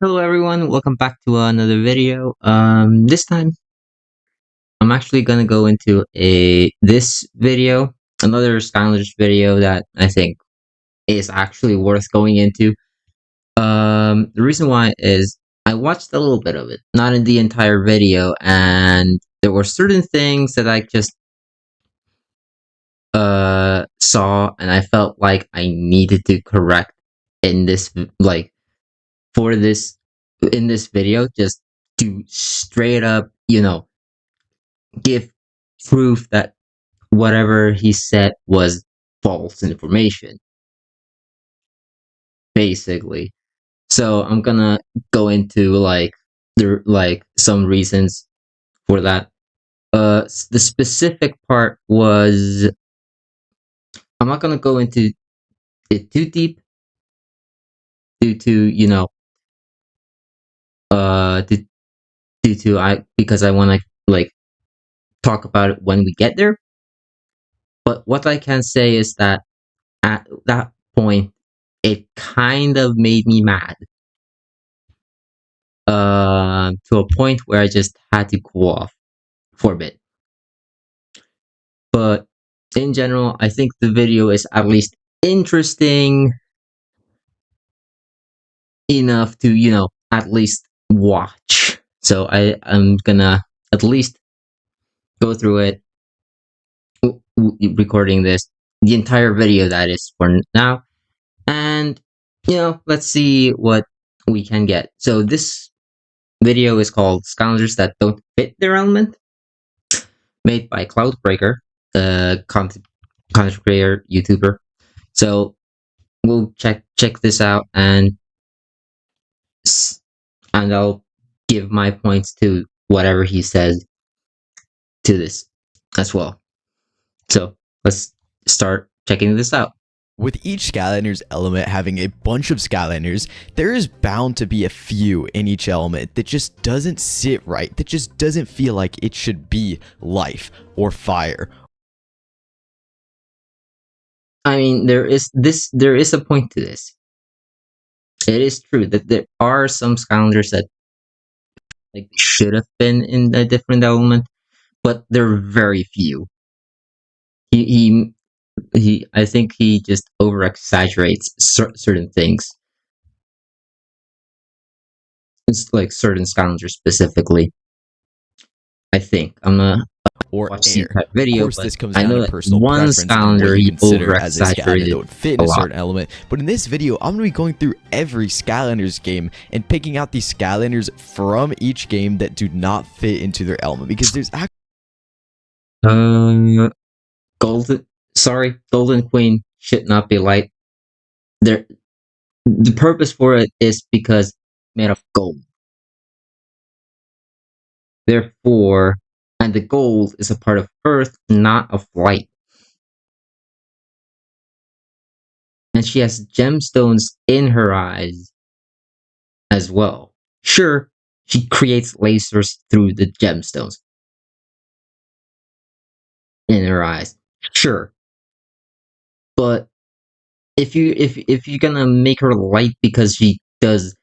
Hello everyone, welcome back to another video. This time I'm actually gonna go into this video, another Skylanders video that I think is actually worth going into. The reason why is I watched a little bit of it, not in the entire video, and there were certain things that I just saw and I felt like I needed to correct in this for this in this video just to straight up, give proof that whatever he said was false information, basically. So I'm gonna go into some reasons for that. The specific part was I'm not gonna go into it too deep due to uh due, due to I because I want to talk about it when we get there. But what I can say is that at that point, it kind of made me mad. To a point where I just had to cool off for a bit. But in general, I think the video is at least interesting enough to, at least watch. So I'm gonna at least go through it, recording the entire video that is for now. And, let's see what we can get. So this video is called Skylanders That Don't Fit Their Element, made by Cloudbreaker, content creator, YouTuber. So we'll check this out, and I'll give my points to whatever he says to this as well. So let's start checking this out. With each Skylanders element having a bunch of Skylanders, there is bound to be a few in each element that just doesn't sit right, that just doesn't feel like it should be life or fire. I mean, there is a point to this. It is true that there are some Skylanders that should have been in a different element, but they're very few. He I think he just over exaggerates certain things. It's like certain Skylanders specifically. I think I'm gonna Or watch air. the video, Of course, but this comes I down know to that personal one preference and what Skylander you he consider over as a Skylander that would fit in a a lot. certain element. But in this video, I'm going to be going through every Skylanders game and picking out these Skylanders from each game that do not fit into their element, because there's actually Golden Queen should not be light. There, the purpose for it is because it's made of gold. Therefore, and the gold is a part of Earth, not of light. And she has gemstones in her eyes as well. Sure, she creates lasers through the gemstones in her eyes. Sure. But if you're gonna make her light because she does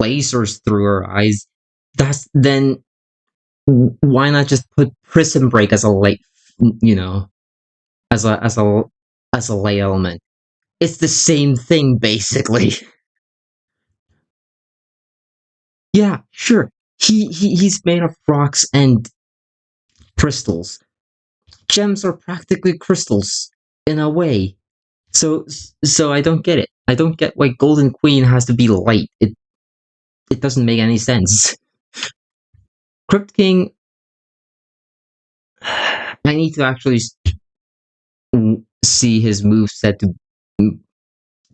lasers through her eyes, then why not just put Prism Break as a light, as a light element? It's the same thing basically. Yeah, sure. He's made of rocks and crystals. Gems are practically crystals in a way. So I don't get it. I don't get why Golden Queen has to be light. It doesn't make any sense. Crypt King, I need to actually see his moveset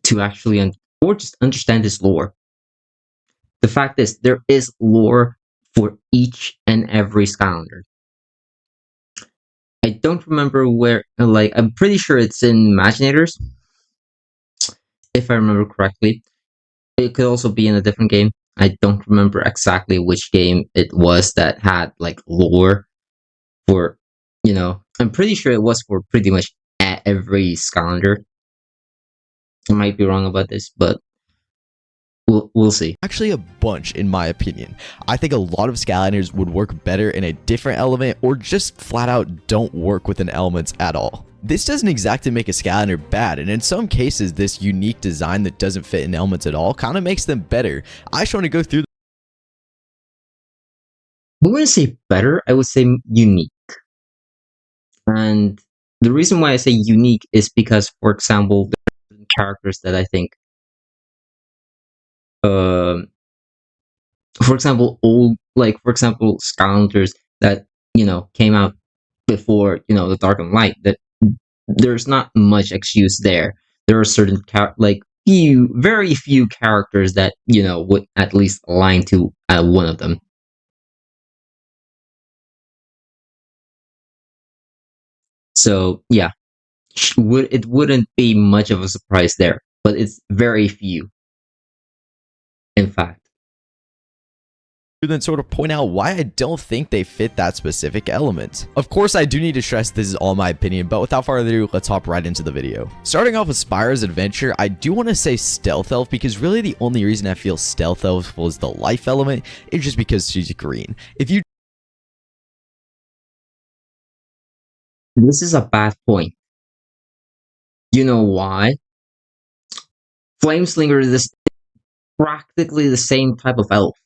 to actually or just understand his lore. The fact is, there is lore for each and every Skylander. I don't remember where, I'm pretty sure it's in Imaginators, if I remember correctly. It could also be in a different game. I don't remember exactly which game it was that had, lore for, I'm pretty sure it was for pretty much every Skylander. I might be wrong about this, but We'll see. Actually, a bunch, in my opinion. I think a lot of Skylanders would work better in a different element, or just flat out don't work with an element at all. This doesn't exactly make a Skylander bad, and in some cases, this unique design that doesn't fit in elements at all kind of makes them better. I just want to go through. I wouldn't say better, I would say unique. And the reason why I say unique is because, for example, there are characters that I think, um, for example, for example, Skylanders that, came out before, the Dark and Light, that there's not much excuse there. There are certain, very few characters that, would at least align to one of them. So, yeah, it wouldn't be much of a surprise there, but it's very few, in fact. Then sort of point out why I don't think they fit that specific element. Of course, I do need to stress this is all my opinion, but without further ado, let's hop right into the video. Starting off with Spyro's adventure, I do want to say Stealth Elf because really the only reason I feel Stealth Elf was the life element is just because she's green. This is a bad point. You know why? Flameslinger is practically the same type of elf.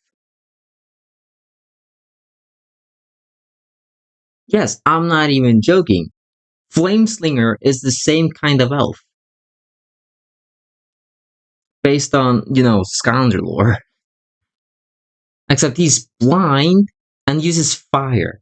Yes, I'm not even joking. Flameslinger is the same kind of elf. Based on, Skylander lore. Except he's blind and uses fire.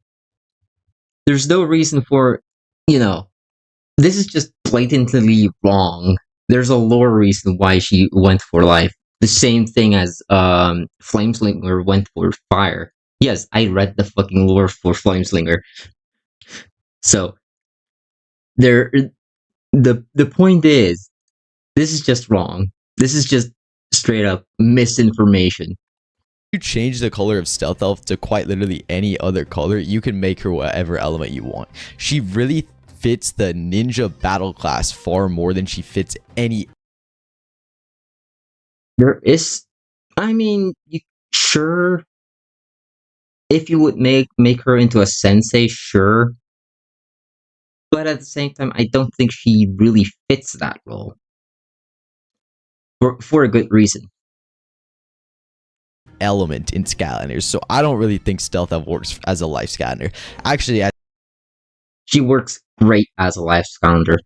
There's no reason for, this is just blatantly wrong. There's a lore reason why she went for life. The same thing as Flameslinger went for fire. Yes, I read the fucking lore for Flameslinger. So there the point is, this is just wrong. This is just straight up misinformation. You change the color of Stealth Elf to quite literally any other color, you can make her whatever element you want. She really fits the ninja battle class far more than she fits any. There is, I mean, sure, if you would make her into a sensei, sure. But at the same time, I don't think she really fits that role. For a good reason. Element in Skylanders, so I don't really think Stealth Elf works as a life Skylander. Actually, she works great as a life Skylander.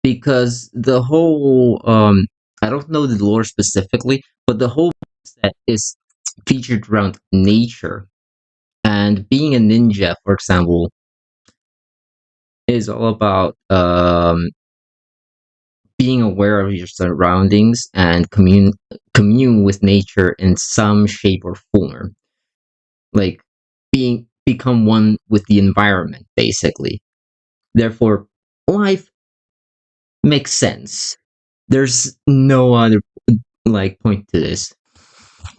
Because the whole, I don't know the lore specifically, but the whole set is featured around nature. And being a ninja, for example, is all about being aware of your surroundings and commune with nature in some shape or form. Like become one with the environment, basically. Therefore, life makes sense. There's no other point to this.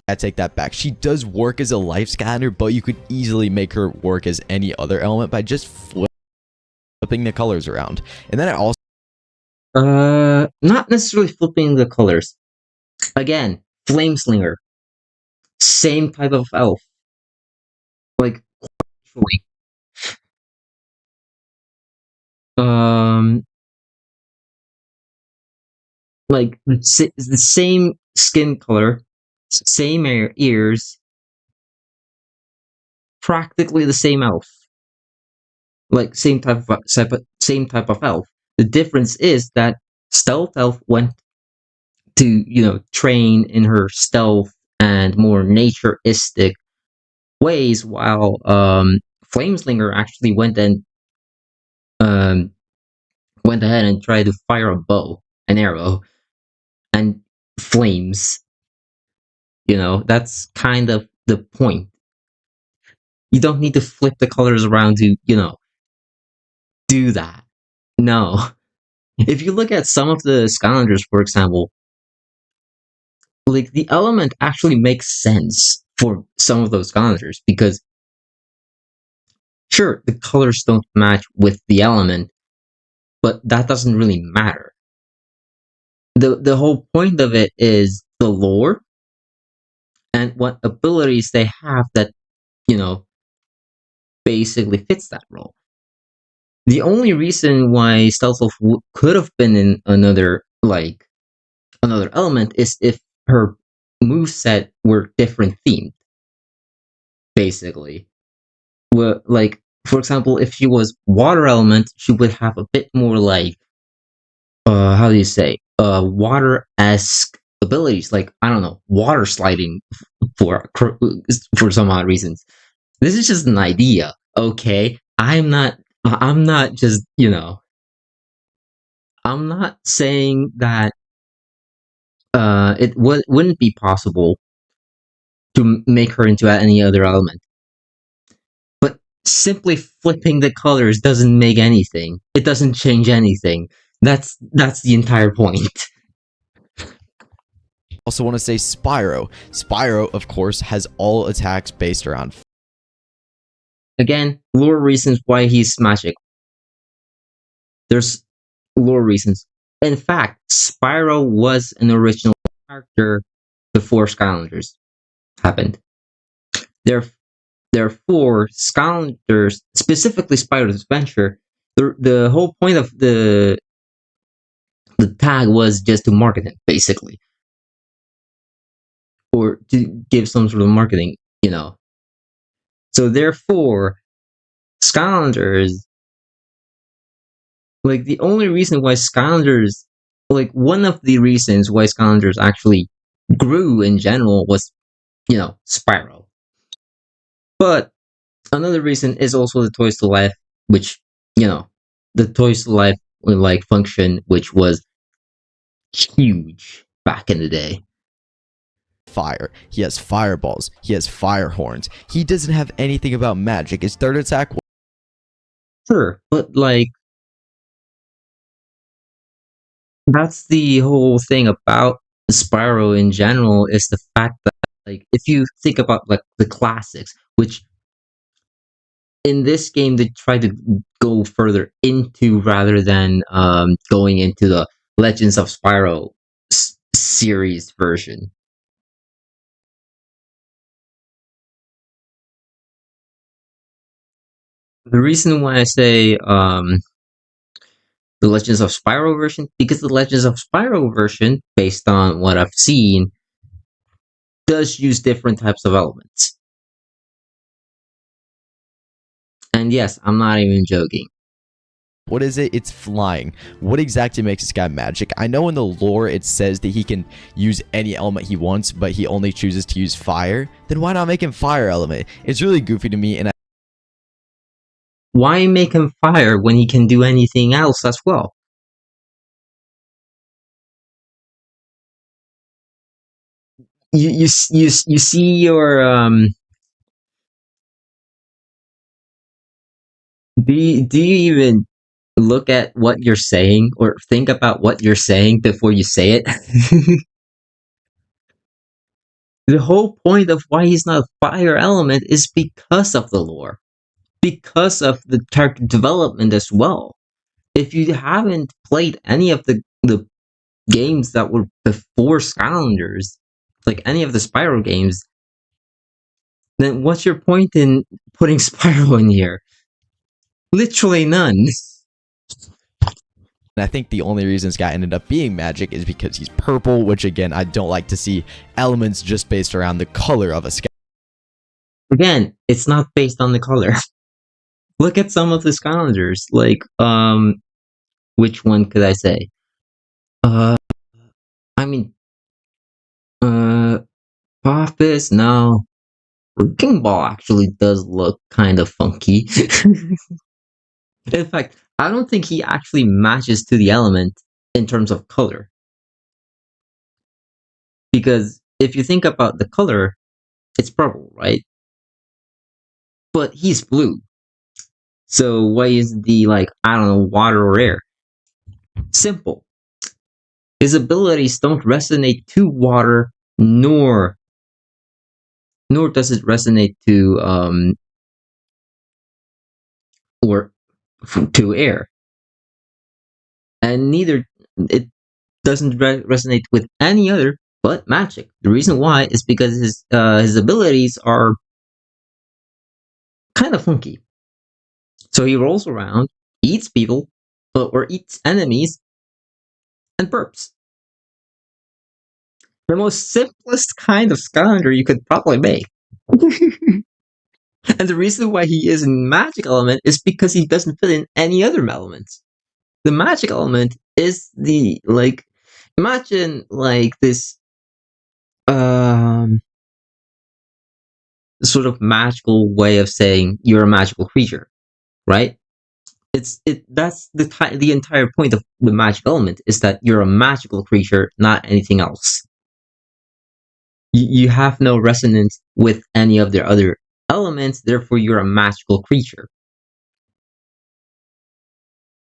I take that back. She does work as a life Skylander, but you could easily make her work as any other element by just flipping the colors around. And then I also not necessarily flipping the colors. Again, Flameslinger, same type of elf. Like, like the same skin color, same ears, practically the same elf. Like same type of elf. The difference is that Stealth Elf went to train in her stealth and more naturistic ways, while Flameslinger actually went ahead and tried to fire a bow, an arrow, and flames. That's kind of the point. You don't need to flip the colors around to do that. No. If you look at some of the Skylanders, for example, like the element actually makes sense for some of those Skylanders because sure, the colors don't match with the element, but that doesn't really matter. The whole point of it is the lore and what abilities they have that, you know, basically fits that role. The only reason why Stealth Elf could have been in another element is if her moveset were different themed, basically. Well, like, for example, if she was water element, she would have a bit more like, how do you say, water-esque abilities, like, I don't know, water sliding for for some odd reasons. This is just an idea, okay? I'm not just, I'm not saying that wouldn't be possible to make her into any other element. But simply flipping the colors doesn't make anything. It doesn't change anything. That's the entire point. Also want to say Spyro. Spyro, of course, has all attacks based around. Again, lore reasons why he's magic. There's lore reasons. In fact, Spyro was an original character before Skylanders happened. Therefore, Skylanders, specifically Spyro's Adventure, the whole point of the tag was just to market it, basically, or to give some sort of marketing, you know. So therefore, Skylanders, like the only reason why Skylanders, like one of the reasons why Skylanders actually grew in general was, Spyro. But another reason is also the Toys to Life, which, the Toys to Life like function, which was huge back in the day. Fire. He has fireballs. He has fire horns. He doesn't have anything about magic. His third attack. Sure, but like that's the whole thing about Spyro in general is the fact that like if you think about like the classics, which in this game they try to go further into rather than going into the Legends of Spyro series version. The reason why I say the Legends of Spyro version, because the Legends of Spyro version, based on what I've seen, does use different types of elements. And yes, I'm not even joking. What is it? It's flying. What exactly makes this guy magic? I know in the lore it says that he can use any element he wants, but he only chooses to use fire. Then why not make him fire element? It's really goofy to me, and Why make him fire when he can do anything else as well? You see your do you even look at what you're saying or think about what you're saying before you say it? The whole point of why he's not a fire element is because of the lore, because of the character development as well. If you haven't played any of the games that were before Skylanders, like any of the Spyro games, then what's your point in putting Spyro in here? Literally none. I think the only reason this guy ended up being magic is because he's purple, which again, I don't like to see elements just based around the color of a sky. Again, it's not based on the color. Look at some of the Skylanders. Like, which one could I say? Uh, I mean, uh, Poppus, no. King Ball actually does look kind of funky. In fact, I don't think he actually matches to the element in terms of color. Because if you think about the color, it's purple, right? But he's blue. So why is the like, I don't know, water or air? Simple. His abilities don't resonate to water, nor does it resonate to or to air. And neither it doesn't resonate with any other but magic. The reason why is because his abilities are kind of funky. So he rolls around, eats people, or eats enemies, and burps. The most simplest kind of Skylander you could probably make. And the reason why he is in magic element is because he doesn't fit in any other elements. The magic element is the like imagine like this um sort of magical way of saying you're a magical creature, right? That's the entire point of the magic element is that you're a magical creature, not anything else. You have no resonance with any of the other elements, therefore you're a magical creature.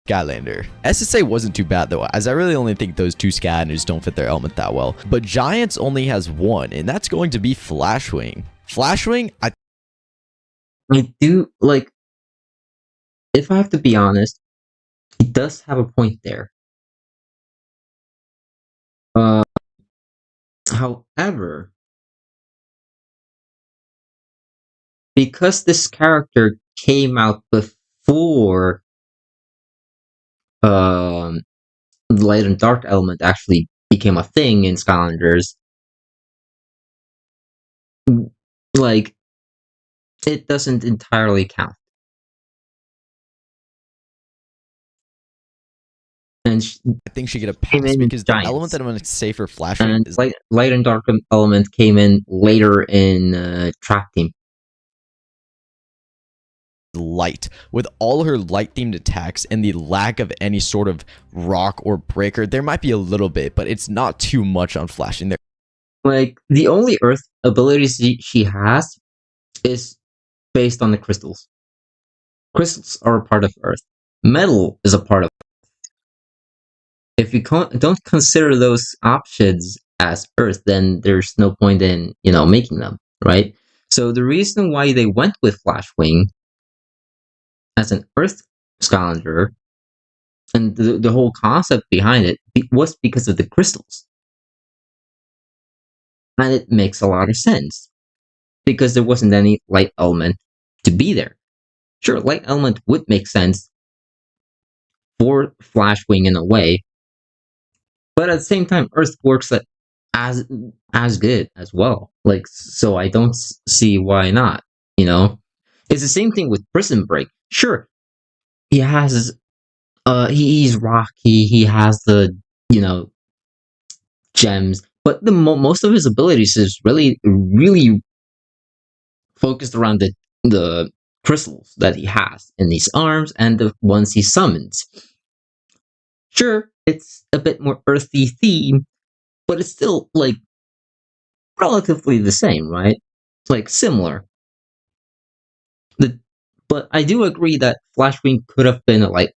Skylander. SSA wasn't too bad though, as I really only think those two Skylanders don't fit their element that well. But Giants only has one, and that's going to be Flashwing. Flashwing, I do like, if I have to be honest, he does have a point there. Uh, However, because this character came out before um, light and dark element actually became a thing in Skylanders, like it doesn't entirely count. And I think she get a came pass in because the element Giants, that I'm going to say for Flashwing and is light and dark element came in later in Track Team. light. With all her light themed attacks and the lack of any sort of rock or breaker, there might be a little bit, but it's not too much on Flashing. There Like the only Earth abilities she has is based on the crystals. Crystals are a part of Earth. Metal is a part of Earth. If you don't consider those options as Earth, then there's no point in making them, right? So the reason why they went with Flashwing as an Earth Skylander and the whole concept behind it was because of the crystals, and it makes a lot of sense because there wasn't any light element to be there. Sure, light element would make sense for Flashwing in a way, but at the same time, Earth works as as good as well. Like, so I don't see why not. You know, it's the same thing with Prison Break. Sure, he has he's rocky. He has the you know gems, but the most of his abilities is really focused around the crystals that he has in his arms and the ones he summons. Sure, it's a bit more earthy theme, but it's still like relatively the same, right? Like similar. The but I do agree that Flashwing could have been a light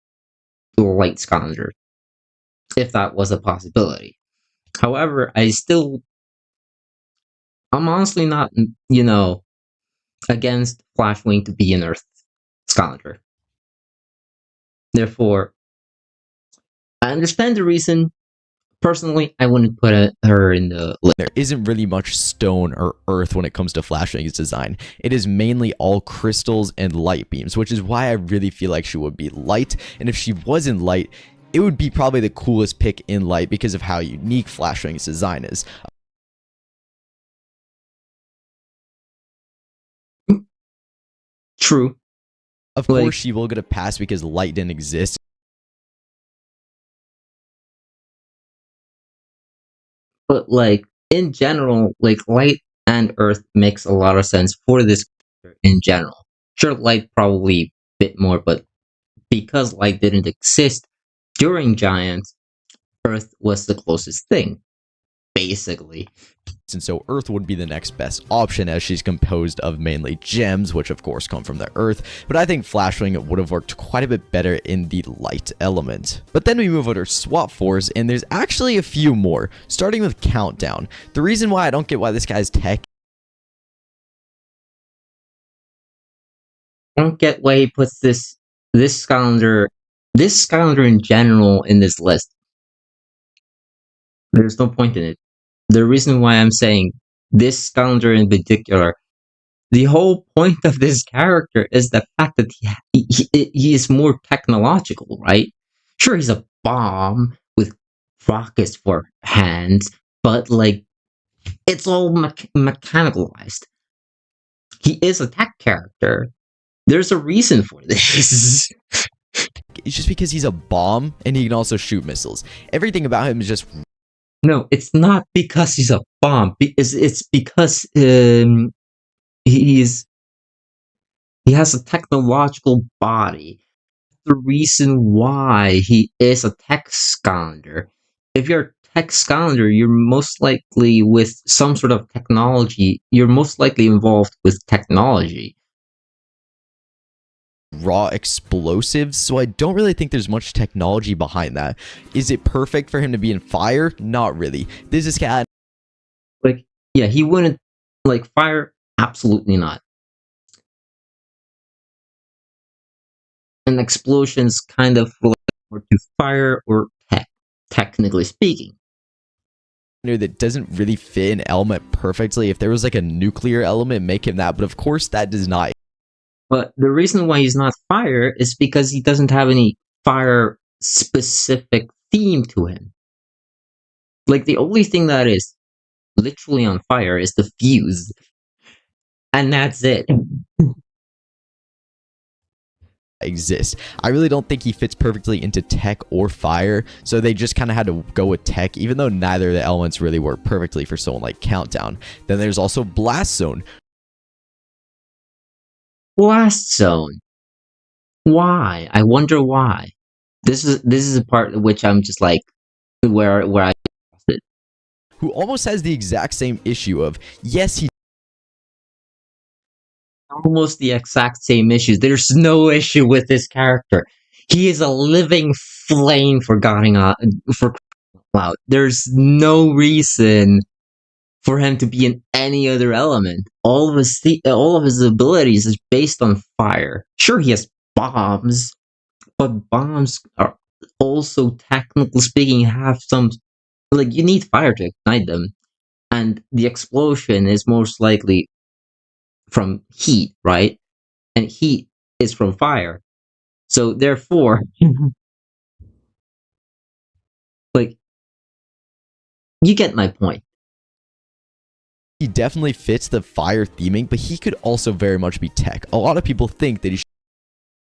Skylander if that was a possibility. However, I'm honestly not against Flashwing to be an Earth Skylander. Therefore, I understand the reason. Personally, I wouldn't put her in the list. there isn't really much stone or earth when it comes to Flashwing's design. It is mainly all crystals and light beams, which is why I really feel like she would be light. And if she wasn't light, it would be probably the coolest pick in light because of how unique Flashwing's design is. True. Of course, she will get a pass because light didn't exist. But in general, light and earth makes a lot of sense for this character in general. Sure, light probably a bit more, but because light didn't exist during Giants, earth was the closest thing, basically. And so Earth would be the next best option as she's composed of mainly gems, which of course come from the Earth, but I think Flashwing would have worked quite a bit better in the light element. But then we move over to Swap Force, and there's actually a few more, starting with Countdown. The reason why I don't get why this guy's tech I don't get why he puts this Skylander in general in this list. There's no point in it. the reason why I'm saying this Skylander in particular, the whole point of this character is the fact that he is more technological, right? Sure, he's a bomb with rockets for hands, but like it's all mechanicalized. He is a tech character. There's a reason for this. It's just because he's a bomb and he can also shoot missiles. Everything about him is just No, it's not because he's a bomb. It's because he's he has a technological body. The reason why he is a tech Skylander. If you're a tech Skylander, you're most likely with some sort of technology. You're most likely involved with technology. raw explosives, so I don't really think there's much technology behind that. Is it perfect for him to be in fire? Not really. This is cat. Like, yeah, he wouldn't like fire. Absolutely not. And explosions kind of relate more to fire or tech, technically speaking. That doesn't really fit an element perfectly. If there was like a nuclear element, make him that, but of course that does not. But the reason why he's not fire is because he doesn't have any fire specific theme to him. Like the only thing that is literally on fire is the fuse. And that's it. Exist. I really don't think he fits perfectly into tech or fire, so they just kind of had to go with tech, even though neither of the elements really work perfectly for someone like Countdown. Then there's also Blast Zone. Blast zone. Why? I wonder why. This is a part which I'm just like where I lost it. Who almost has the exact same issue of, yes, he Almost the exact same issues. There's no issue with this character. He is a living flame for for cloud. There's no reason for him to be in any other element. All of his abilities is based on fire. Sure, he has bombs, but bombs are also technically speaking have some like you need fire to ignite them, and the explosion is most likely from heat, right? And heat is from fire. So therefore, like you get my point. definitely fits the fire theming, but he could also very much be tech. A lot of people think that he should.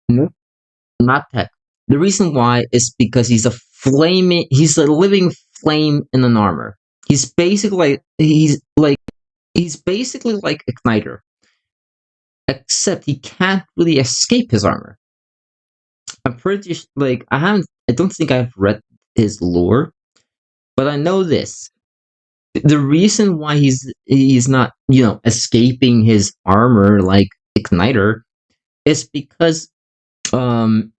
Nope. Not tech. The reason why is because he's a living flame in an armor. He's basically like Igniter. Except he can't really escape his armor. I'm pretty like I don't think I've read his lore, but I know this. The reason why he's not, escaping his armor like Igniter is because um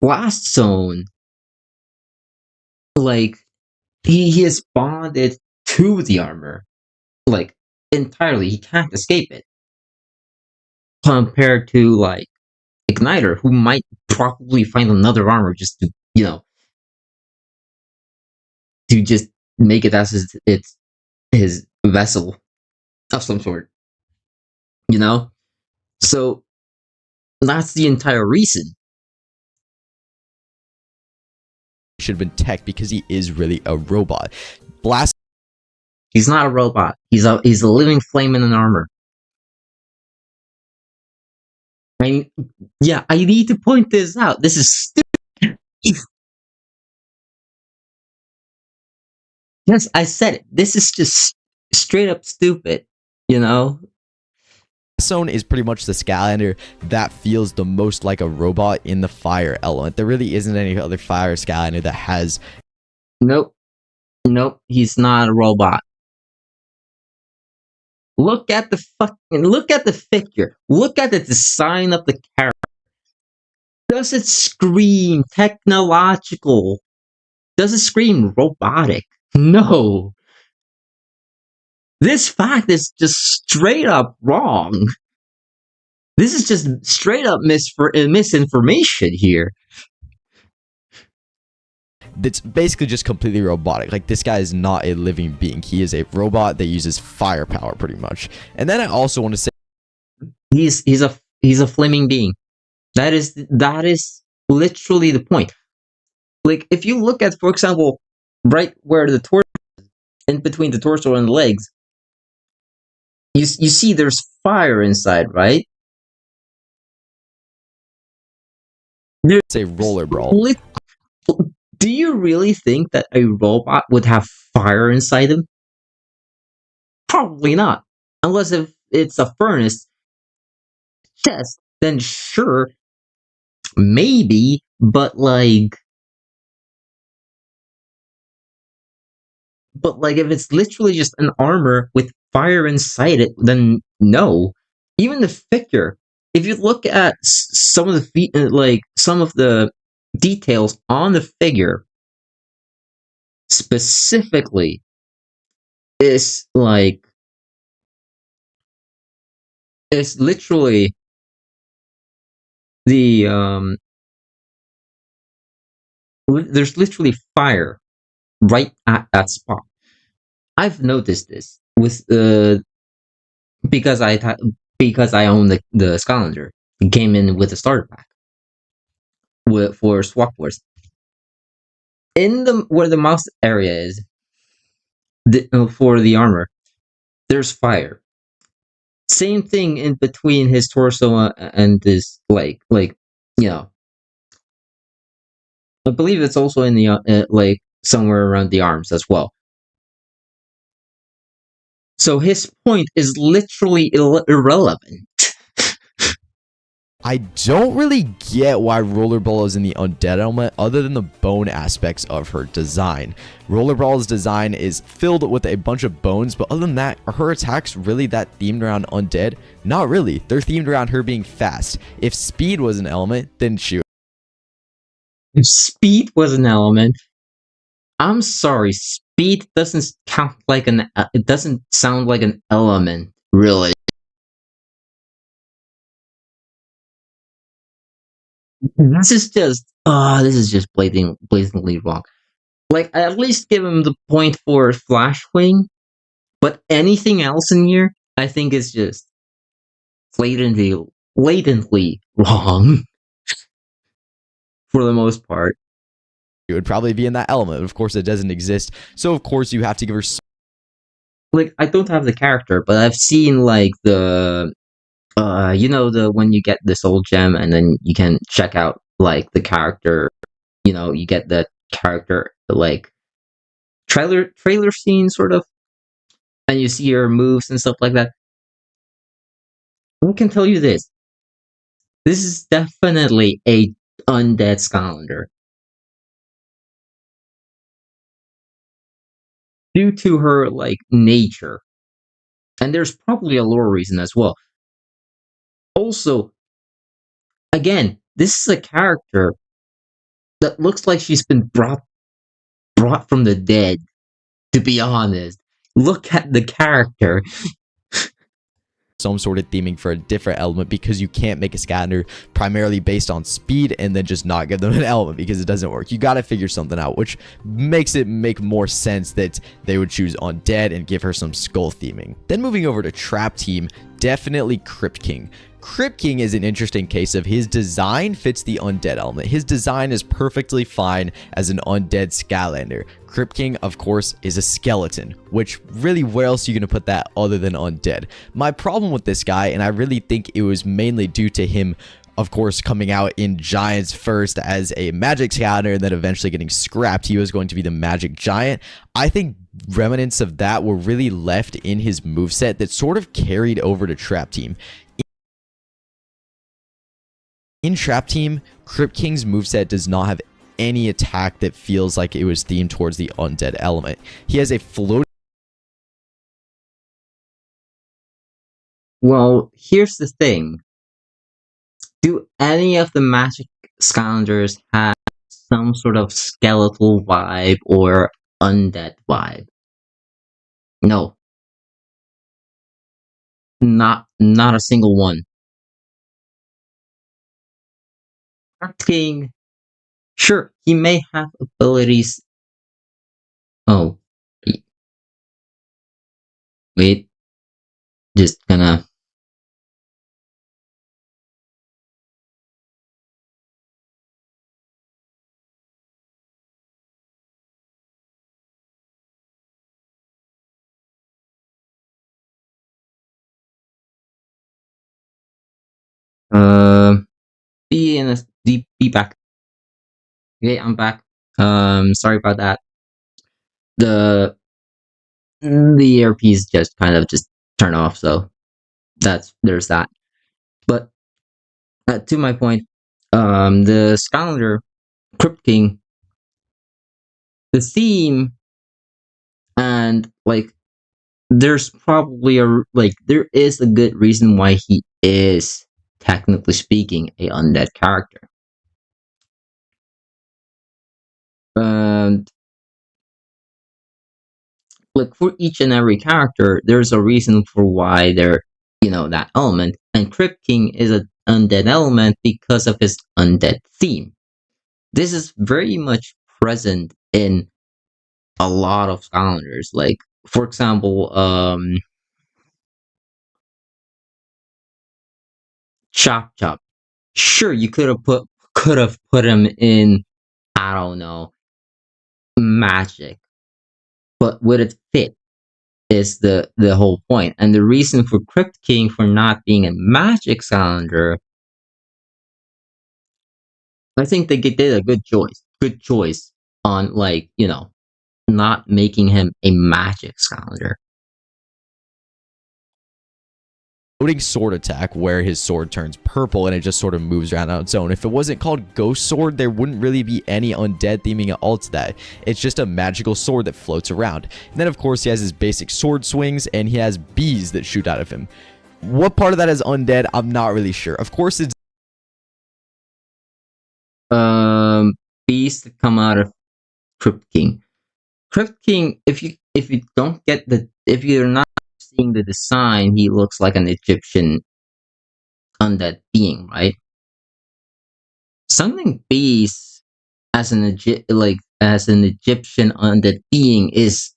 Blast Zone, like he is bonded to the armor, like entirely. He can't escape it. Compared to like Igniter, who might probably find another armor just to, to just make it as his vessel of some sort, you know? So that's the entire reason. Should have been tech because he is really a robot. Blast. He's not a robot. He's a living flame in an armor. I mean, yeah, I need to point this out. This is stupid. Yes, I said it. This is just straight up stupid, you know? Zone is pretty much the Skylander that feels the most like a robot in the fire element. There really isn't any other fire Skylander that has. Nope. Nope, he's not a robot. Look at the figure. Look at the design of the character. Does it scream technological? Does it scream robotic? No. This fact is just straight up wrong. This is just straight up misinformation here. that's basically just completely robotic. Like, this guy is not a living being. He is a robot that uses firepower pretty much. And then I also want to say he's a flaming being. That is literally the point. Like, if you look at, for example, right where the torso, in between the torso and the legs, you see there's fire inside, right? There's say roller brawl. lit- Do you really think that a robot would have fire inside him? Probably not. Unless if it's a furnace, yes, then sure, maybe, but if it's literally just an armor with fire inside it, then no. Even the figure, if you look at some of the some of the details on the figure, specifically, is like it's literally the there's literally fire right at that spot. I've noticed this with because because I own the Skylander. It came in with a starter pack for Swap Wars. In the where the mouse area is for the armor, there's fire. Same thing in between his torso and this you know. I believe it's also in the somewhere around the arms as well. So his point is literally irrelevant. I don't really get why Rollerball is in the undead element other than the bone aspects of her design. Rollerball's design is filled with a bunch of bones, but other than that, are her attacks really that themed around undead? Not really. They're themed around her being fast. If speed was an element, then shoot. If speed was an element, I'm sorry, speed doesn't count like it doesn't sound like an element, really. This is just blatantly wrong. Like, I at least give him the point for Flashwing, but anything else in here, I think is just blatantly wrong for the most part. It would probably be in that element. Of course, it doesn't exist. So, of course, you have to give her. Like, I don't have the character, but I've seen like the the when you get the soul gem and then you can check out like the character, you get the character like trailer scene sort of, and you see your moves and stuff like that. I can tell you this. This is definitely a undead Skylander. Due to her like nature. And there's probably a lore reason as well. Also, again, this is a character that looks like she's been brought from the dead, to be honest. Look at the character. Some sort of theming for a different element, because you can't make a Skylander primarily based on speed and then just not give them an element, because it doesn't work. You got to figure something out, which makes it make more sense that they would choose Undead and give her some skull theming. Then moving over to Trap Team, definitely Crypt King. Crypt King is an interesting case of his design fits the undead element. His design is perfectly fine as an undead Skylander. Crypt King, of course, is a skeleton, which really, where else are you going to put that other than undead? My problem with this guy, and I really think it was mainly due to him, of course, coming out in Giants first as a magic Skylander and then eventually getting scrapped. He was going to be the magic giant. I think remnants of that were really left in his moveset that sort of carried over to Trap Team. In Trap Team, Crypt King's moveset does not have any attack that feels like it was themed towards the undead element. He has a floating. Well, here's the thing. Do any of the magic Skylanders have some sort of skeletal vibe or undead vibe? No. Not a single one. Crypt King Sure, he may have abilities. Oh, wait, just gonna. Uh, be back. Okay, I'm back. Sorry about that. The the earpiece just kind of just turned off, so there's that. But to my point, the Skylander Crypt King, the theme, and like there's probably there is a good reason why he is technically speaking a undead character. And like for each and every character, there's a reason for why they're that element. And Crypt King is an undead element because of his undead theme. This is very much present in a lot of Skylanders. Like for example, Chop Chop. Sure, you could have put him in, I don't know, magic, but would it fit? Is the whole point. And the reason for Crypt King for not being a magic Skylander, I think they did a good choice. Good choice on not making him a magic Skylander. Floating sword attack where his sword turns purple and it just sort of moves around on its own. If it wasn't called Ghost Sword, there wouldn't really be any undead theming at all to that. It's just a magical sword that floats around. And then of course he has his basic sword swings and he has bees that shoot out of him. What part of that is undead? I'm not really sure. Of course it's Um, Beasts that come out of Crypt King. Crypt King, if you don't get if you're not seeing the design, he looks like an Egyptian undead being, right? Something beast as an Egyptian undead being is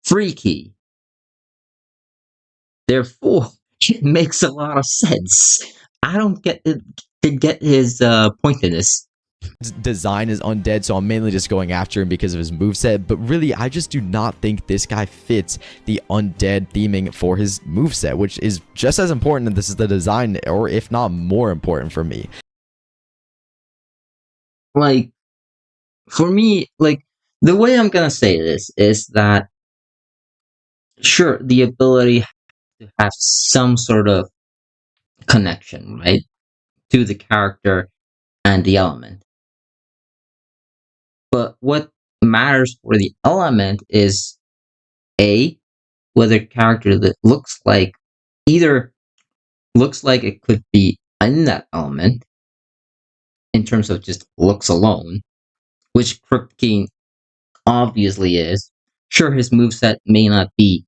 freaky. Therefore, it makes a lot of sense. I don't get it, to get his pointedness. design is undead, so I'm mainly just going after him because of his moveset. But really, I just do not think this guy fits the undead theming for his moveset, which is just as important as this is the design, or if not more important for me. Like for me, like the way I'm gonna say this is that sure, the ability to have some sort of connection, right, to the character and the element. But what matters for the element is a whether character that either looks like it could be in that element in terms of just looks alone, which Crypt King obviously is. Sure, his moveset may not be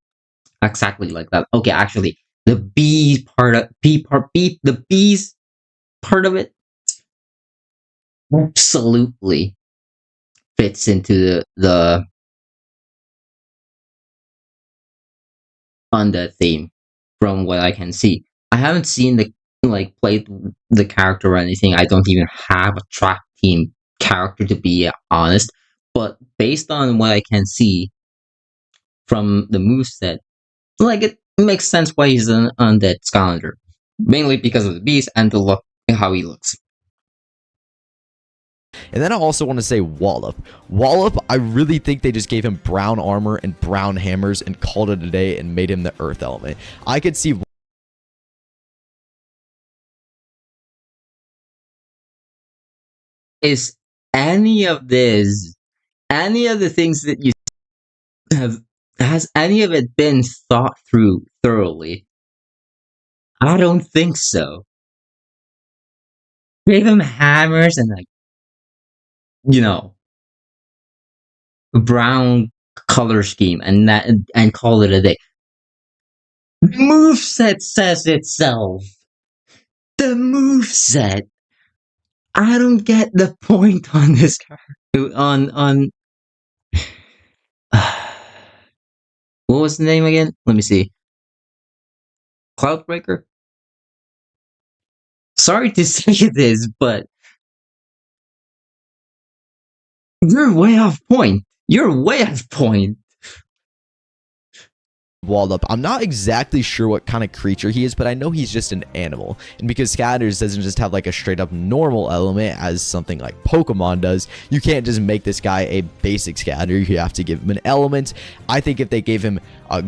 exactly like that. Okay, actually, the the bees part of it absolutely fits into the undead theme from what I can see. I haven't seen played the character or anything. I don't even have a track team character to be honest. But based on what I can see from the moveset, it makes sense why he's an undead Skylander. Mainly because of the beast and the look how he looks. And then I also want to say Wallop. Wallop, I really think they just gave him brown armor and brown hammers and called it a day and made him the earth element. I could see Is any of the things that you have, has any of it been thought through thoroughly? I don't think so. Gave him hammers and you know, brown color scheme and call it a day. Moveset says itself. The moveset. I don't get the point on this character. On what was the name again? Let me see. Cloudbreaker. Sorry to say this, but you're way off point. You're way off point. Walled up. I'm not exactly sure what kind of creature he is, but I know he's just an animal. And because Skylanders doesn't just have like a straight up normal element as something like Pokemon does, you can't just make this guy a basic Skylander. You have to give him an element. I think if they gave him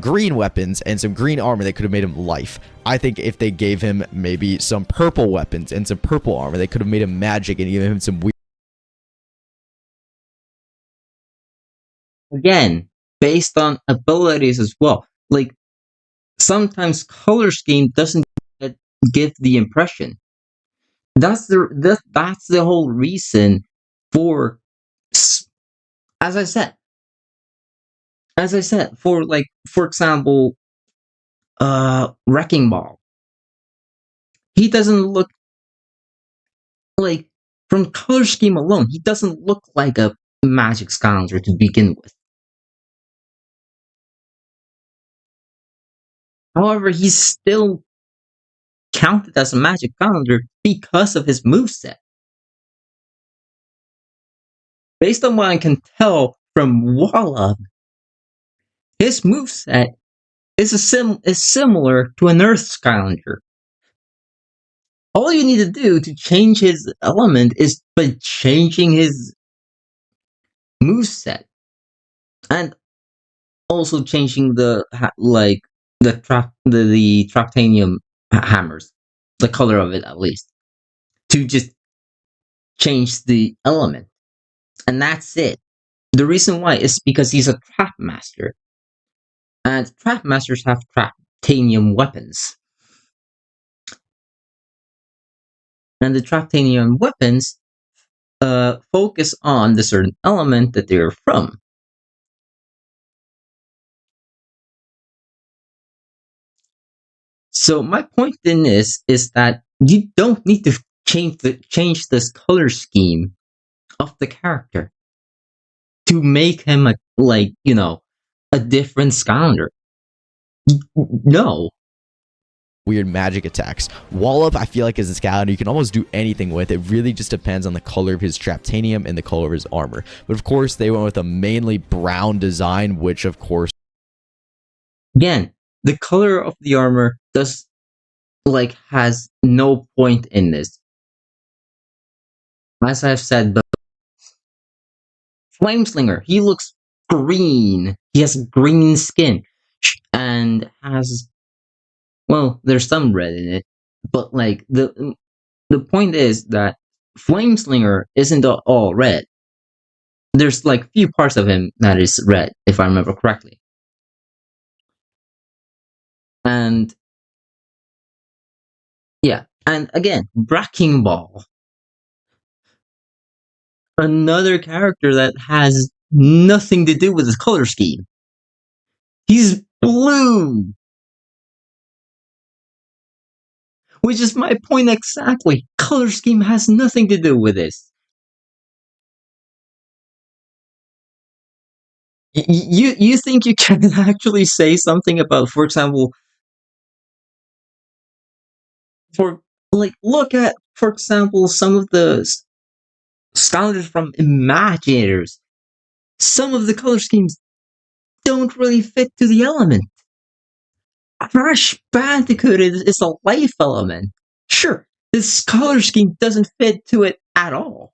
green weapons and some green armor, they could have made him life. I think if they gave him maybe some purple weapons and some purple armor, they could have made him magic and given him some weird. Again, based on abilities as well. Like, sometimes color scheme doesn't give the impression. That's the whole reason for, as I said, for like, for example, Wrecking Ball. He doesn't look like, from color scheme alone, he doesn't look like a Magic Scavenger to begin with. However, he's still counted as a Magic Scavenger because of his moveset. Based on what I can tell from Wallop, his moveset is similar to an Earth Skylander. All you need to do to change his element is by changing his moveset, and also changing the the Tractanium hammers, the color of it at least, to just change the element, and that's it. The reason why is because he's a trap master, and trap masters have Tractanium weapons, and the Tractanium weapons focus on the certain element that they're from. So my point in this is that you don't need to change this color scheme of the character to make him a different Skylander. No. Weird magic attacks. Wallop, I feel like, as a Skylander, you can almost do anything with. It really just depends on the color of his Traptanium and the color of his armor. But of course, they went with a mainly brown design, which of course, Again, the color of the armor has no point in this. As I've said, but Flameslinger, he looks green. He has green skin and has, well, there's some red in it, but like the point is that Flameslinger isn't all red. There's like few parts of him that is red, if I remember correctly. And yeah, and again, Wrecking Ball, another character that has nothing to do with his color scheme. He's blue, which is my point exactly. Color scheme has nothing to do with this. You think you can actually say something about, for example, look at, for example, some of the Skylanders from Imaginators. Some of the color schemes don't really fit to the element. Crash Bandicoot is a life element. Sure, this color scheme doesn't fit to it at all.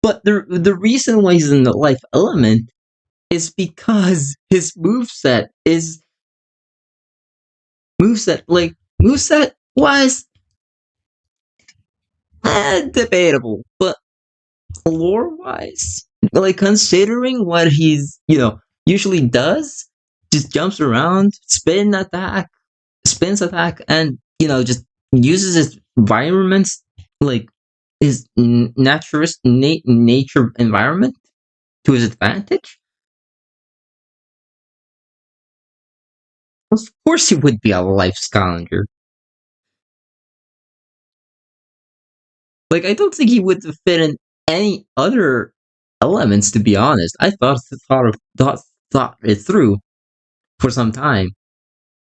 But the reason why he's in the life element is because his moveset was debatable, but lore wise, like considering what he's usually does, just jumps around, spins attack, and just uses his environments, like his nature environment to his advantage. Of course, he would be a life Scavenger. Like, I don't think he would fit in any other elements, to be honest. I thought it through for some time,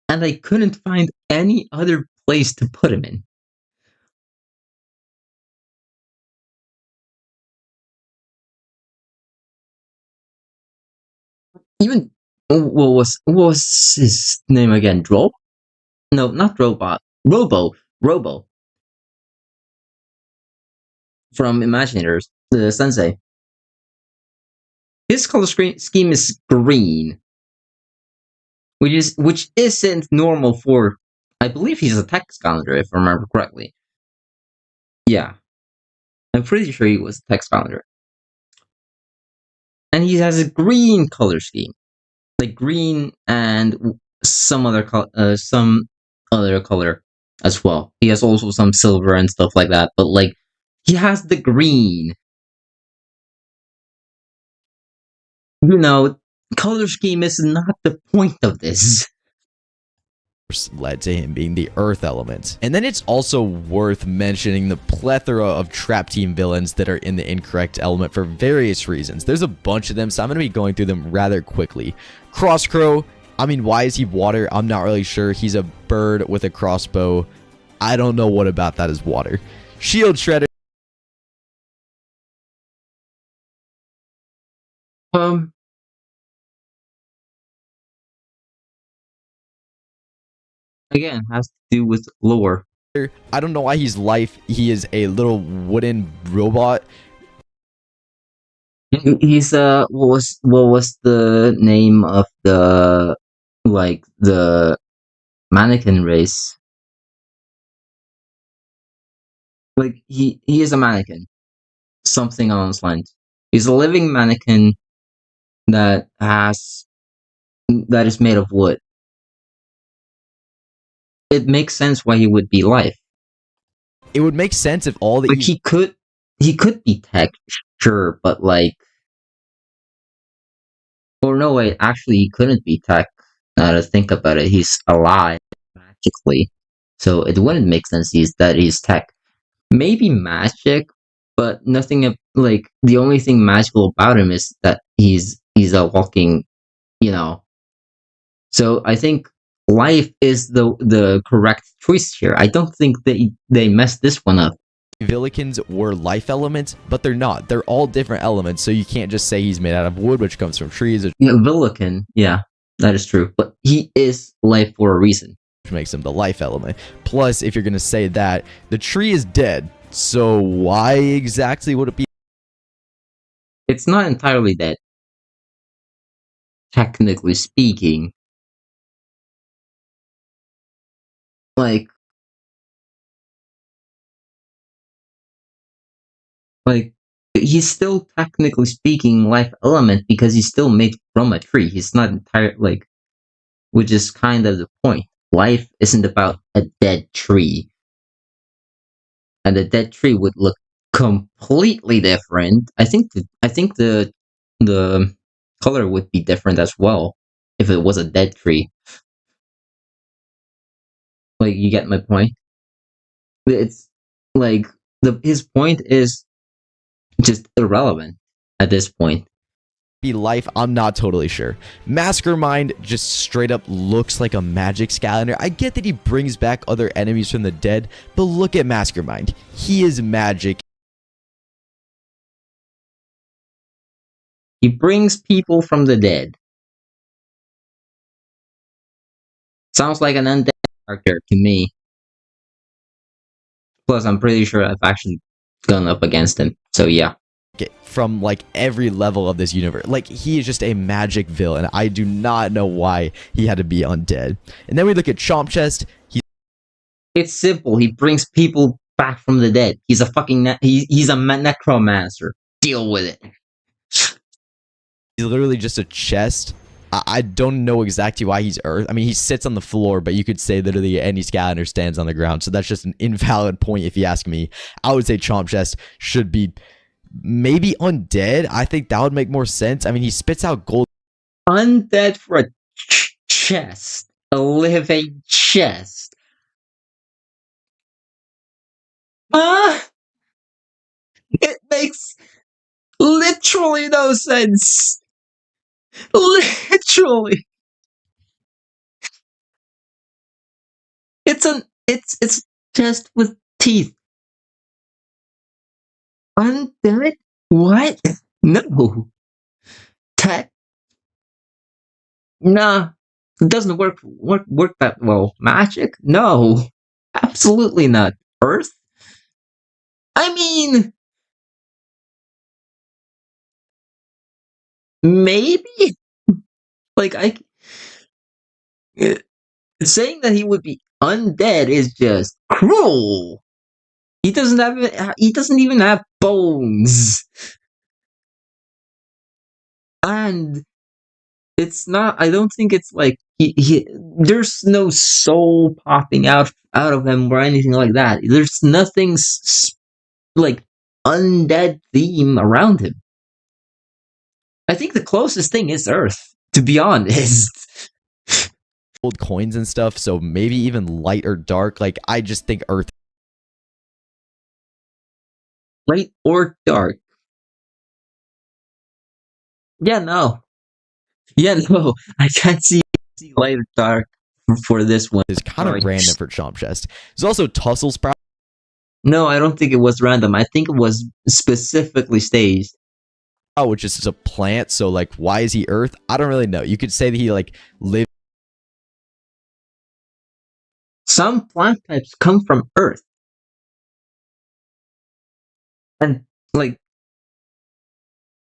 and I couldn't find any other place to put him in. Even what was his name again? Drop? No, not Robot. Robo from Imaginators, the sensei. His scheme is green, which isn't normal for. I believe he's a tech Skylander, if I remember correctly. Yeah, I'm pretty sure he was a tech Skylander, and he has a green color scheme, like green and some other color as well. He has also some silver and stuff like that, but like he has the green. You know, color scheme is not the point of this. Led to him being the earth element. And then it's also worth mentioning the plethora of trap team villains that are in the incorrect element for various reasons. There's a bunch of them, so I'm going to be going through them rather quickly. Crosscrow, I mean, why is he water? I'm not really sure. He's a bird with a crossbow. I don't know what about that is water. Shield Shredder. Um, Again, has to do with lore. I don't know why he's life. He is a little wooden robot. He's what was the name of the mannequin race? Like he is a mannequin. Something along those lines. He's a living mannequin that has that is made of wood. It makes sense why he would be life. It would make sense if all that Like he could be tech, sure, but like, or no way, actually he couldn't be tech. Now to think about it, he's alive magically, so it wouldn't make sense he's tech. Maybe magic, but nothing like the only thing magical about him is that he's a walking, you know. So I think life is the correct choice here. I don't think they messed this one up. Villikins were life elements, but they're not. They're all different elements, so you can't just say he's made out of wood, which comes from trees, Yeah, Villican, yeah, that is true. But he is life for a reason. which makes him the life element. Plus, if you're going to say that, the tree is dead, so why exactly would it be? It's not entirely dead, technically speaking. Like like he's still technically speaking life element because he's still made from a tree. He's not entire like, which is kind of the point. Life isn't about a dead tree, and a dead tree would look completely different. I think the color would be different as well if it was a dead tree. Like, you get my point? It's like his point is just irrelevant at this point. Be life, I'm not totally sure. Mastermind just straight up looks like a magic Skylander. I get that he brings back other enemies from the dead, but look at Mastermind. He is magic. He brings people from the dead. Sounds like an undead character to me. Plus, I'm pretty sure I've actually gone up against him. So yeah. From like every level of this universe. Like, he is just a magic villain. I do not know why he had to be undead. And then we look at Chomp Chest. It's simple. He brings people back from the dead. He's a fucking he's a necromancer. Deal with it. He's literally just a chest. I don't know exactly why he's Earth. I mean, he sits on the floor, but you could say literally any Skylander stands on the ground. So that's just an invalid point if you ask me. I would say Chomp Chest should be maybe undead. I think that would make more sense. I mean, he spits out gold. Undead for a chest. A living chest. Ah! makes literally no sense. Literally. It's just with teeth. Undead? What? No. Tech? Nah. It doesn't work that well. Magic? No. Absolutely not. Earth? I mean, maybe? Like uh, saying that he would be undead is just cruel. He doesn't even have bones. And it's not I don't think it's like there's no soul popping out of him or anything like that. There's nothing like undead theme around him. I think the closest thing is Earth, to be honest. Old coins and stuff, so maybe even light or dark. Like, I just think Earth. Light or dark. Yeah, no. Yeah, no. I can't see light or dark for this one. Is kind Sorry. of random for Chomp Chest. There's also Tussle Sprout. No, I don't think it was random. I think it was specifically staged. Which is a plant, so like, why is he Earth? I don't really know. You could say that he like lives. Some plant types come from Earth. And like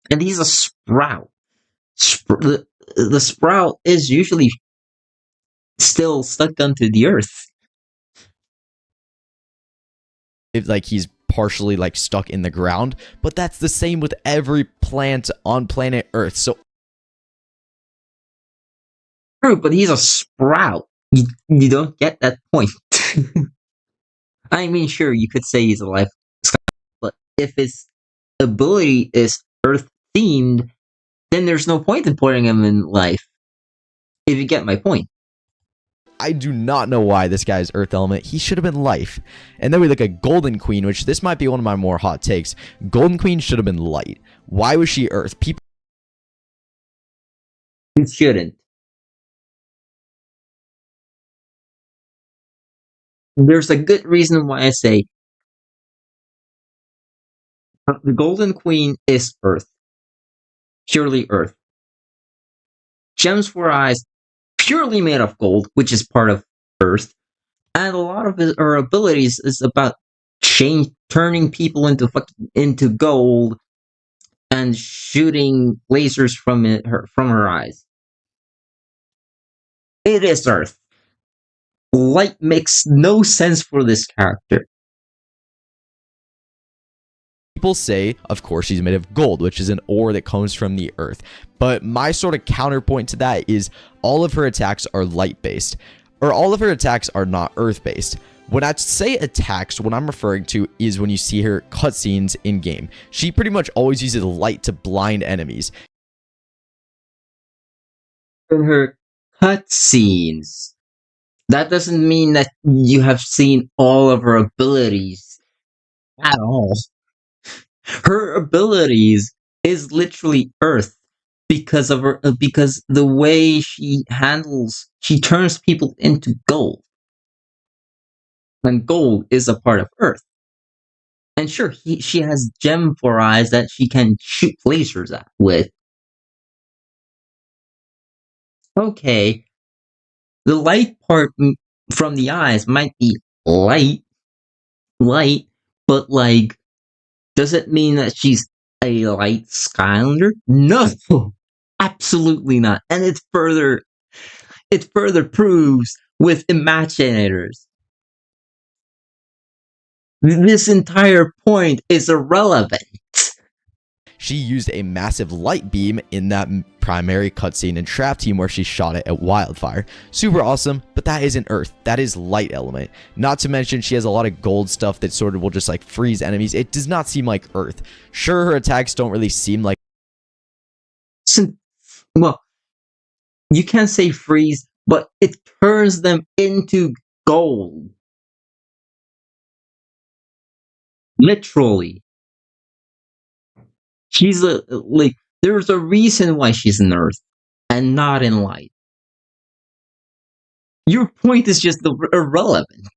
and he's a sprout. The sprout is usually still stuck onto the earth. Like he's partially like stuck in the ground, but that's the same with every plant on planet Earth. So True, but he's a sprout. You don't get that point. I mean, sure, you could say he's a life sky, but if his ability is earth themed, then there's no point in putting him in life. If you get my point. I do not know why this guy's Earth element. He should have been life. And then we look at Golden Queen, which this might be one of my more hot takes. Golden Queen should have been light. Why was she Earth? People. You shouldn't. There's a good reason why I say the Golden Queen is Earth. Purely Earth. Gems for Eyes, purely made of gold, which is part of Earth. And a lot of her abilities is about turning people into gold and shooting lasers from her eyes. It is Earth. Light makes no sense for this character. People say, of course, she's made of gold, which is an ore that comes from the earth. But my sort of counterpoint to that is all of her attacks are light-based, or all of her attacks are not earth-based. When I say attacks, what I'm referring to is when you see her cutscenes in-game. She pretty much always uses light to blind enemies. In her cutscenes, that doesn't mean that you have seen all of her abilities at all. Her abilities is literally Earth because the way she turns people into gold, and gold is a part of Earth. And sure, she has gem for eyes that she can shoot lasers at with. Okay, the light part from the eyes might be light, but like, does it mean that she's a light Skylander? No, absolutely not. And it further proves with Imaginators. This entire point is irrelevant. She used a massive light beam in that primary cutscene in Trap Team where she shot it at Wildfire. Super awesome, but that isn't Earth. That is light element. Not to mention she has a lot of gold stuff that sort of will just like freeze enemies. It does not seem like Earth. Sure, her attacks don't really seem like. Well, you can't say freeze, but it turns them into gold. Literally. She's a like. There's a reason why she's in Earth and not in Light. Your point is just irrelevant.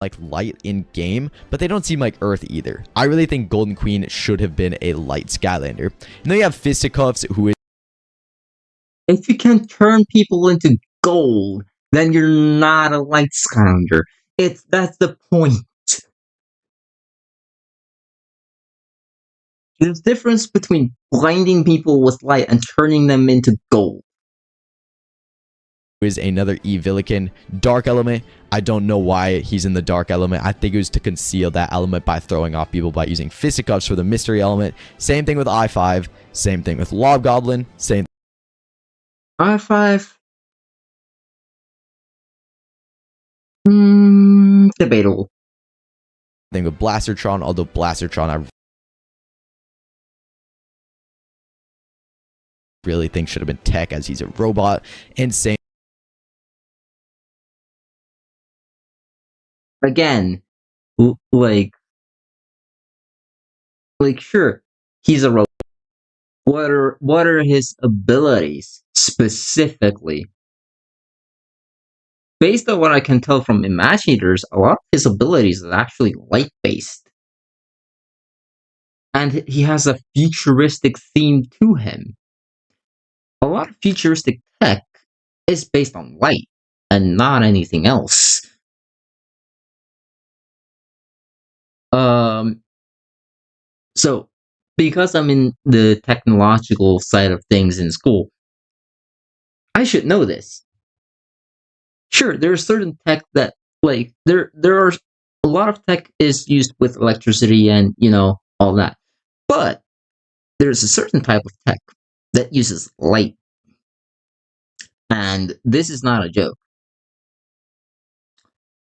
like light in game, but they don't seem like Earth either. I really think Golden Queen should have been a light Skylander. And then you have Fisticuffs, who is If you can turn people into gold, then you're not a light Skylander. That's the point. There's a difference between blinding people with light and turning them into gold. another Evilican. Dark element, I don't know why he's in the dark element. I think it was to conceal that element by throwing off people by using Fisticuffs for the mystery element. Same thing with I5, same thing with Lobgoblin, same I5. Debatable. thing with Blastertron, although Blastertron I really think should have been tech as he's a robot. And same Again, like sure, he's a robot. What are his abilities specifically? Based on what I can tell from Imaginators, a lot of his abilities are actually light based. And he has a futuristic theme to him. A lot of futuristic tech is based on light and not anything else. So because I'm in the technological side of things in school, I should know this. Sure, there are certain tech that there are a lot of tech is used with electricity and all that. But there's a certain type of tech that uses light. And this is not a joke.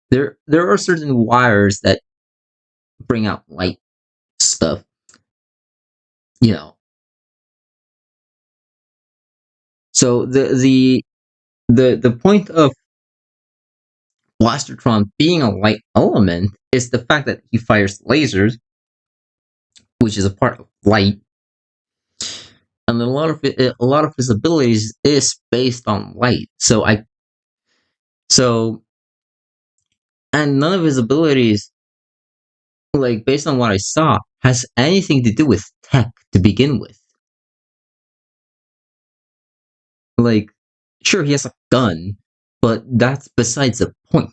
There are certain wires that bring out light stuff. So the point of Blastertron being a light element is the fact that he fires lasers, which is a part of light, and a lot of his abilities is based on light. And none of his abilities, based on what I saw, has anything to do with tech to begin with. Sure, he has a gun, but that's besides the point.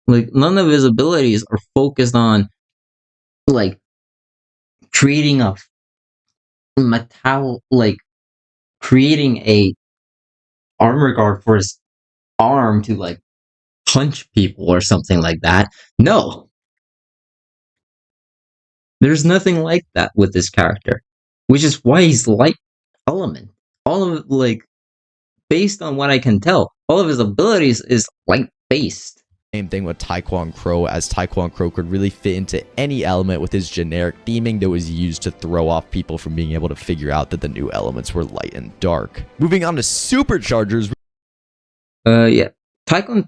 None of his abilities are focused on creating a metal, creating a armor guard for his arm to punch people or something like that. No, there's nothing like that with this character, which is why he's light element. All of based on what I can tell, all of his abilities is light based. Same thing with Taekwon Crow, as Taekwon Crow could really fit into any element with his generic theming that was used to throw off people from being able to figure out that the new elements were light and dark. Moving on to Superchargers. Yeah. Taekwon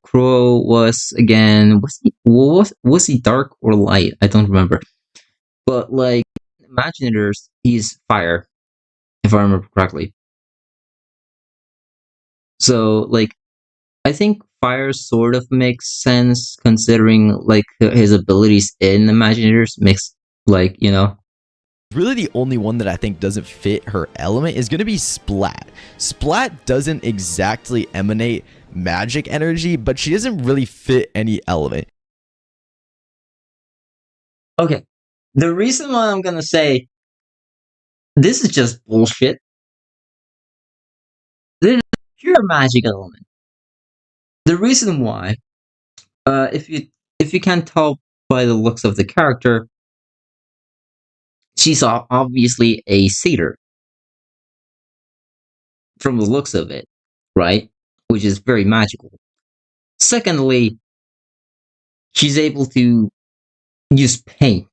Crow was again was he dark or light? I don't remember. But Imaginators, he's fire, if I remember correctly. So I think fire sort of makes sense considering his abilities in Imaginators makes Really the only one that I think doesn't fit her element is going to be Splat. Splat doesn't exactly emanate magic energy, but she doesn't really fit any element. Okay, the reason why I'm gonna say this is just bullshit. This is pure magic element. The reason why, if you can't tell by the looks of the character, she's obviously a satyr from the looks of it, right? Which is very magical. Secondly, she's able to use paint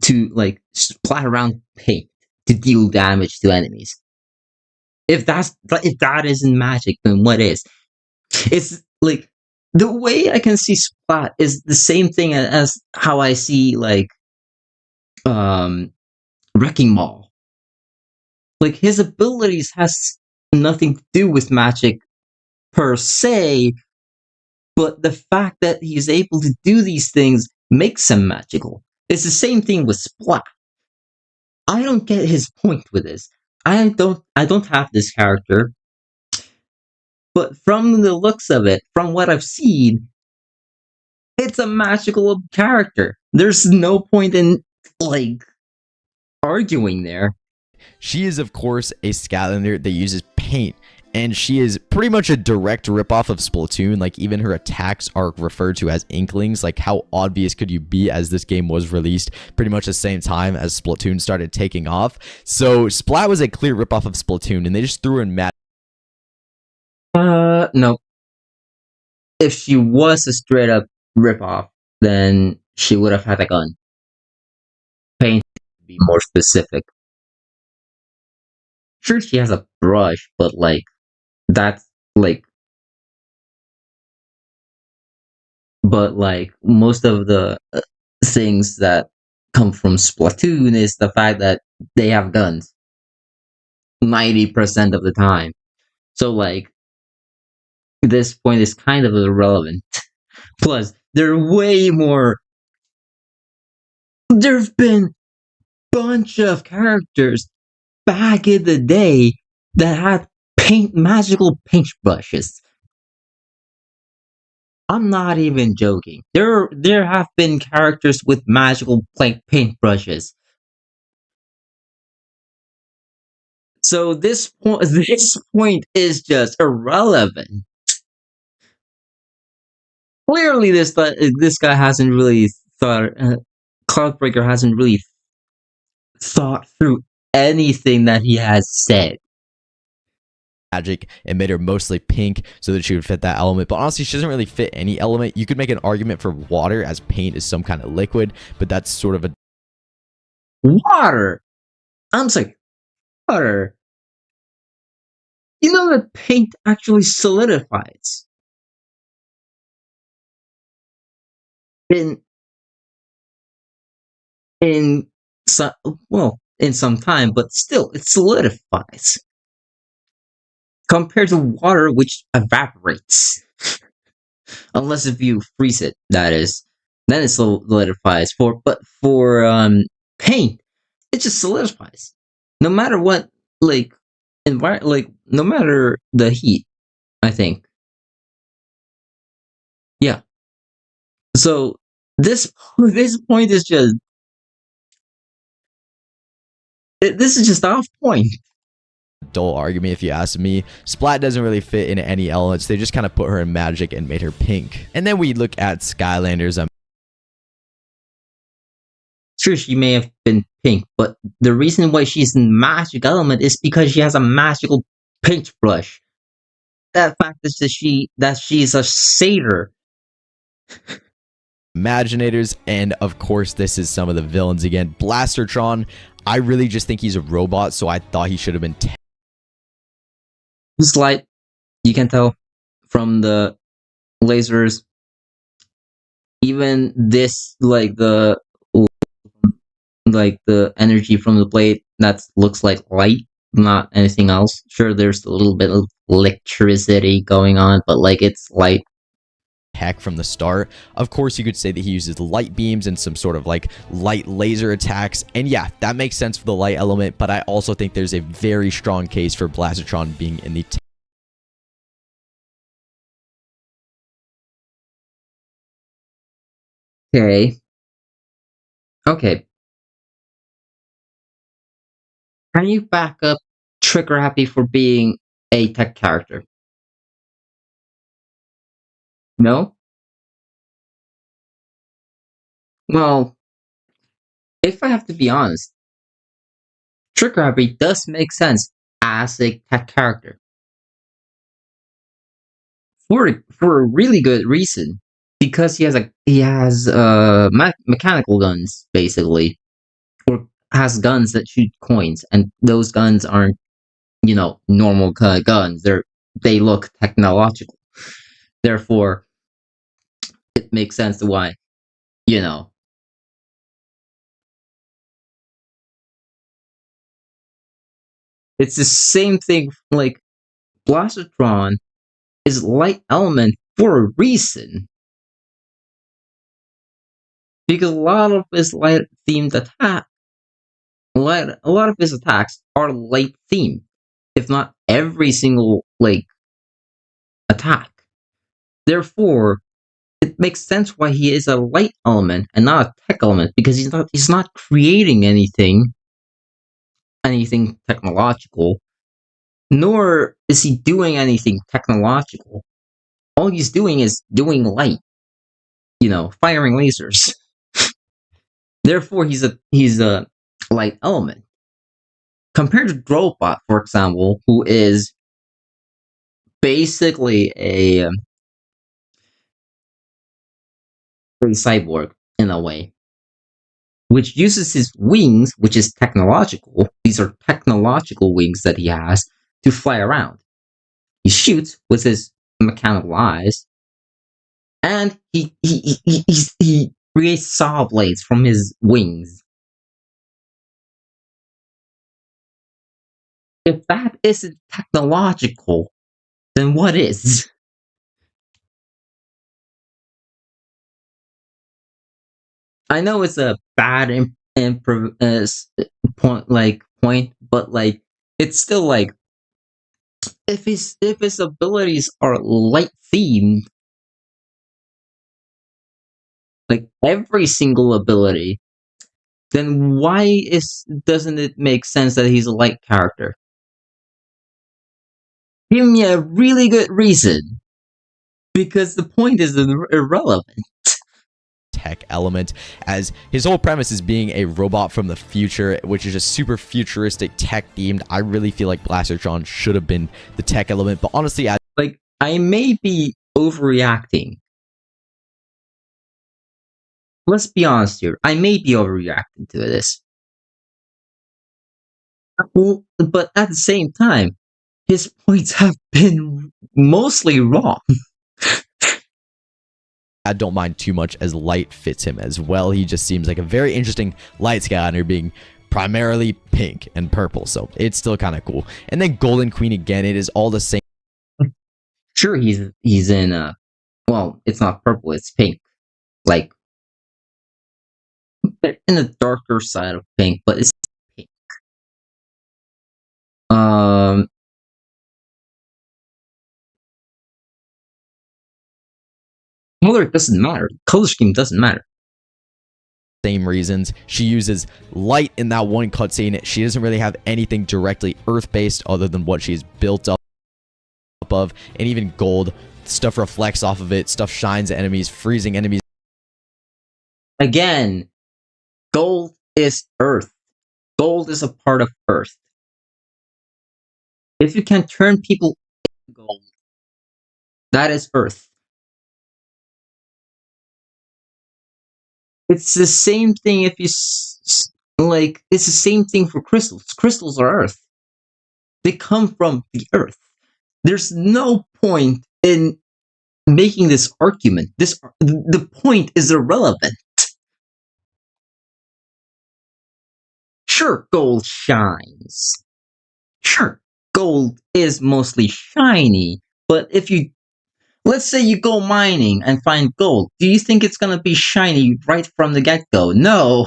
to splat around paint to deal damage to enemies. If that isn't magic, then what is? It's the way I can see Splat is the same thing as how I see um Wrecking Ball. Like his abilities has nothing to do with magic per se, but the fact that he's able to do these things makes him magical. It's the same thing with Splat. I don't get his point with this. I don't have this character, but from the looks of it, from what I've seen, it's a magical character. There's no point in like arguing there. She is, of course, a Skylander that uses paint, and she is pretty much a direct ripoff of Splatoon. Like, even her attacks are referred to as Inklings. Like, how obvious could you be, as this game was released pretty much the same time as Splatoon started taking off? So Splat was a clear ripoff of Splatoon, and they just threw in Matt. No. If she was a straight up ripoff, then she would have had a gun. Paint to be more specific. Sure, she has a brush, but like that's like, but like most of the things that come from Splatoon is the fact that they have guns 90% of the time. So like this point is kind of irrelevant. Plus, there are way more. There've been bunch of characters back in the day that had magical paintbrushes. I'm not even joking. There have been characters with magical paintbrushes. So this point is just irrelevant. Clearly, this guy hasn't really thought. Cloudbreaker hasn't really thought through anything that he has said. Magic and made her mostly pink so that she would fit that element. But honestly, she doesn't really fit any element. You could make an argument for water, as paint is some kind of liquid, but that's sort of a Water. I'm like, water. You know that paint actually solidifies in in some, well, in some time, but still it solidifies compared to water, which evaporates. Unless if you freeze it, that is, then it solidifies. For paint, it just solidifies, no matter what, like like no matter the heat. I think, yeah. So this point is just this is just off point. dull argument if you ask me. Splat doesn't really fit in any elements. They just kind of put her in magic and made her pink. And then we look at Skylanders. Sure, she may have been pink, but the reason why she's in magic element is because she has a magical paintbrush. That fact is that she's a satyr. Imaginators, and of course this is some of the villains again. Blastertron, I really just think he's a robot, so I thought he should have been He's light, you can tell from the lasers. Even this, like the energy from the blade, that looks like light, not anything else. Sure, there's a little bit of electricity going on, but like it's light. heck from the start. Of course, you could say that he uses light beams and some sort of like light laser attacks, and yeah, that makes sense for the light element, but I also think there's a very strong case for Blastertron being in the Okay. Okay. Can you back up Trigger Happy for being a tech character? No? Well, if I have to be honest, Trigger Happy does make sense as a tech character. For a really good reason. Because he has mechanical guns, basically. Or has guns that shoot coins, and those guns aren't, normal guns. They look technological. Therefore, it makes sense why, you know, It's the same thing. Like Blastatron is light element for a reason, because a lot of his light themed attack, a lot of his attacks are light themed, if not every single like attack. Therefore, it makes sense why he is a light element and not a tech element, because he's not creating anything technological, nor is he doing anything technological. All he's doing is doing light, firing lasers. Therefore, he's a light element. Compared to Drobot, for example, who is basically a cyborg in a way, which uses his wings, which is technological. These are technological wings that he has to fly around. He shoots with his mechanical eyes, and he creates saw blades from his wings. If that isn't technological, then what is? I know it's a bad point, but like it's still like if his abilities are light themed, like every single ability, then why doesn't it make sense that he's a light character? Give me a really good reason, because the point is irrelevant. Tech element, as his whole premise is being a robot from the future, which is just super futuristic tech themed. I really feel like Blastertron should have been the tech element, but honestly, Like, I may be overreacting. Let's be honest here. I may be overreacting to this. Well, but at the same time, his points have been mostly wrong. I don't mind too much, as light fits him as well. He just seems like a very interesting light Skylander, being primarily pink and purple, so it's still kind of cool. And then Golden Queen, again, it is all the same. Sure, he's in well, it's not purple, it's pink. Like in the darker side of pink, but it's pink. Um Color doesn't matter. Color scheme doesn't matter. Same reasons. She uses light in that one cutscene. She doesn't really have anything directly earth-based other than what she's built up of, and even gold. Stuff reflects off of it. Stuff shines at enemies, freezing enemies. Again, gold is earth. Gold is a part of earth. If you can turn people into gold, that is earth. It's the same thing if you like. It's the same thing for crystals. Crystals are earth. They come from the earth. There's no point in making this argument. The point is irrelevant. Sure, gold shines. Sure, gold is mostly shiny, but if you let's say you go mining and find gold, do you think it's gonna be shiny right from the get-go? No.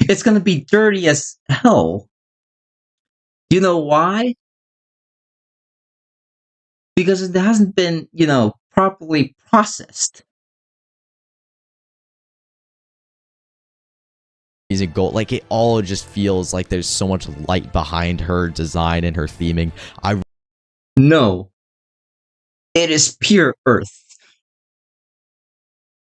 It's gonna be dirty as hell. You know why? Because it hasn't been, properly processed. Using gold, like, it all just feels like there's so much light behind her design and her theming. No. It is pure earth.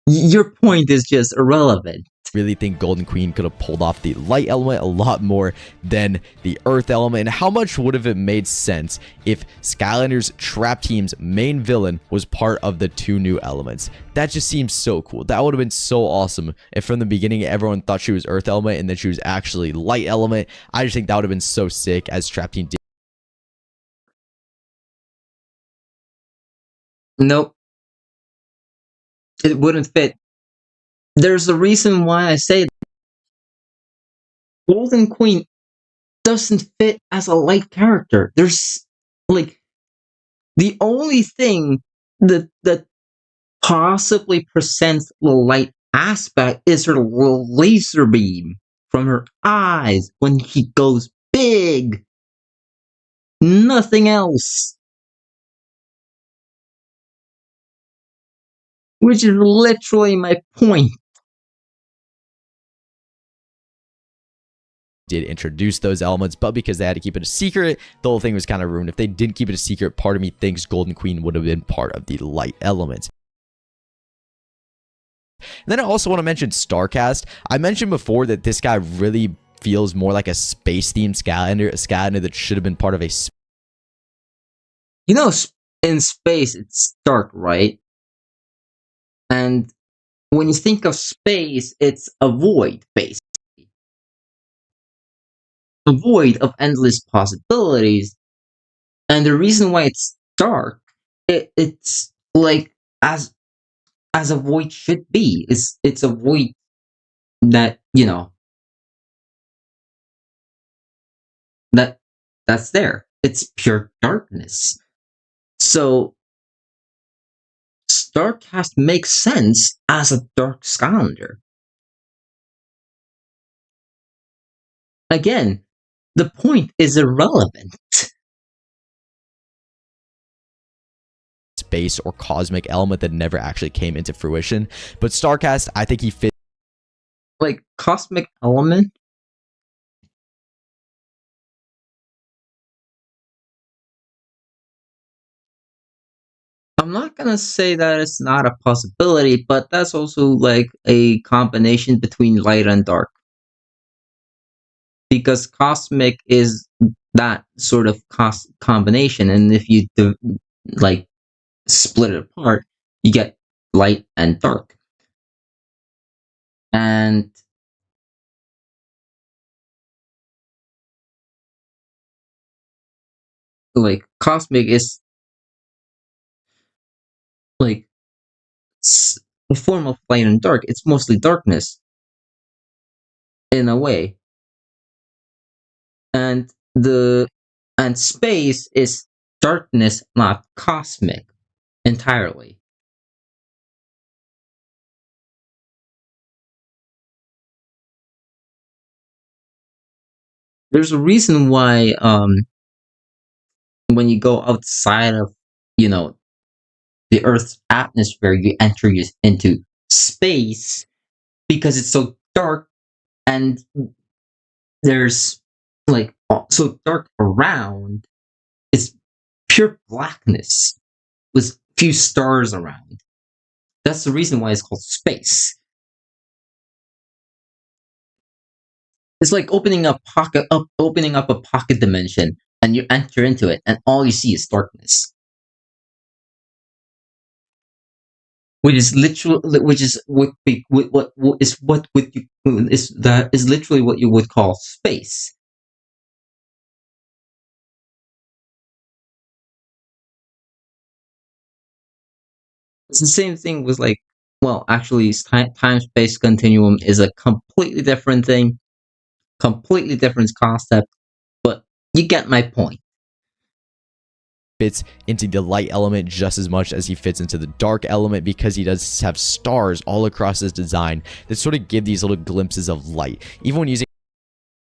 Your point is just irrelevant. Really think Golden Queen could have pulled off the light element a lot more than the earth element. And how much would have it made sense if Skylanders Trap Team's main villain was part of the two new elements? That just seems so cool. That would have been so awesome if from the beginning everyone thought she was earth element and then she was actually light element. I just think that would have been so sick, as Trap Team did. Nope. It wouldn't fit. There's a reason why I say that. Golden Queen doesn't fit as a light character. There's like the only thing that possibly presents the light aspect is her laser beam from her eyes when he goes big. Nothing else. Which is literally my point. Did introduce those elements, but because they had to keep it a secret, the whole thing was kind of ruined. If they didn't keep it a secret, part of me thinks Golden Queen would have been part of the light element. And then I also want to mention Starcast. I mentioned before that this guy really feels more like a space-themed Skylander, a Skylander that should have been part of a... You know, in space, it's dark, right? And when you think of space, it's a void, basically. A void of endless possibilities. And the reason why it's dark, it's like as a void should be. It's a void that, you know, that's there. It's pure darkness. So Starcast makes sense as a dark Skylander. Again, the point is irrelevant. Space or cosmic element that never actually came into fruition. But Starcast, I think he fits. Like, cosmic element? I'm not gonna say that it's not a possibility, but that's also like a combination between light and dark. Because cosmic is that sort of combination, and if you like split it apart, you get light and dark. And like cosmic is like a form of light and dark. It's mostly darkness in a way, and space is darkness, not cosmic entirely. There's a reason why when you go outside of, you know, the Earth's atmosphere, you enter into space because it's so dark, and there's like so dark around. It's pure blackness with few stars around. That's the reason why it's called space. It's like opening opening up a pocket dimension, and you enter into it, and all you see is darkness. Which is literally, which is what is literally what you would call space. It's the same thing with like, well, actually, time space continuum is a completely different thing, completely different concept, but you get my point. Fits into the light element just as much as he fits into the dark element, because he does have stars all across his design that sort of give these little glimpses of light, even when using...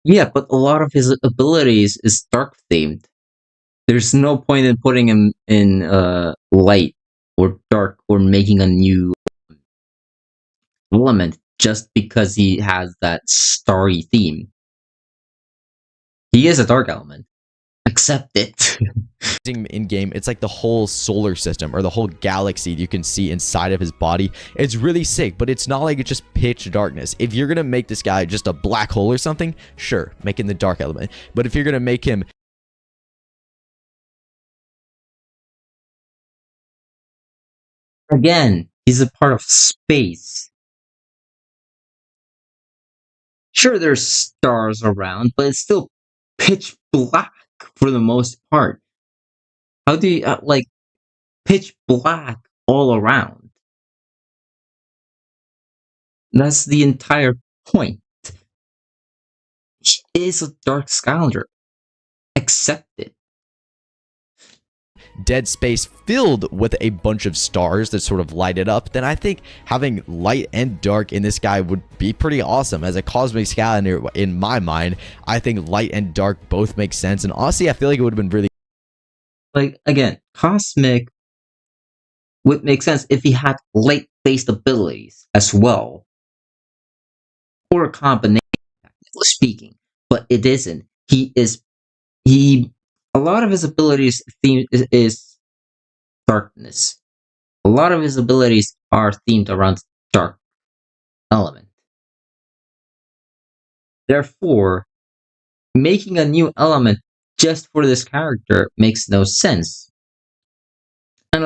Yeah, but a lot of his abilities is dark themed. There's no point in putting him in light or dark or making a new element just because he has that starry theme. He is a dark element. Accept it. in game, it's like the whole solar system or the whole galaxy you can see inside of his body. It's really sick, but it's not like it's just pitch darkness. If you're gonna make this guy just a black hole or something, sure, make him the dark element. But if you're gonna make him... Again, he's a part of space. Sure, there's stars around, but it's still pitch black for the most part. How do you, like, pitch black all around? That's the entire point. He is a dark Skylander. accept it. Dead space filled with a bunch of stars that sort of light it up, then I think having light and dark in this guy would be pretty awesome. As a cosmic Skylander, in my mind, I think light and dark both make sense, and honestly, I feel like it would have been really Like, again, cosmic would make sense if he had light-based abilities as well, or a combination, speaking. But it isn't. He. A lot of his abilities is darkness. A lot of his abilities are themed around dark element. Therefore, making a new element just for this character makes no sense. And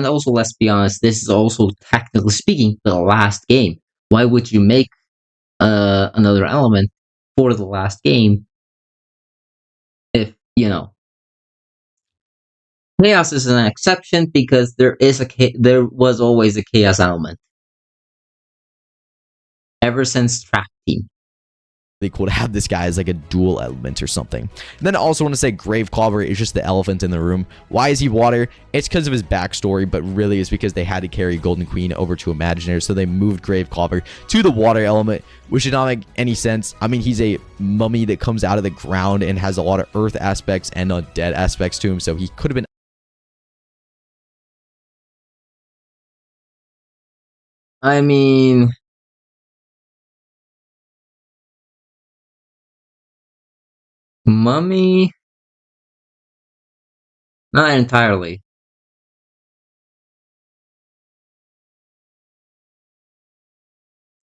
also, let's be honest, this is also technically speaking the last game. Why would you make another element for the last game if chaos is an exception because there was always a chaos element ever since Track Team. cool to have this guy as like a dual element or something. And then I also want to say Graveclobber is just the elephant in the room. Why is he water? It's because of his backstory, but really it's because they had to carry Golden Queen over to Imaginary, so they moved Graveclobber to the water element, which did not make any sense. I mean, he's a mummy that comes out of the ground and has a lot of earth aspects and undead aspects to him, so he could have been. I mean, Mummy, not entirely.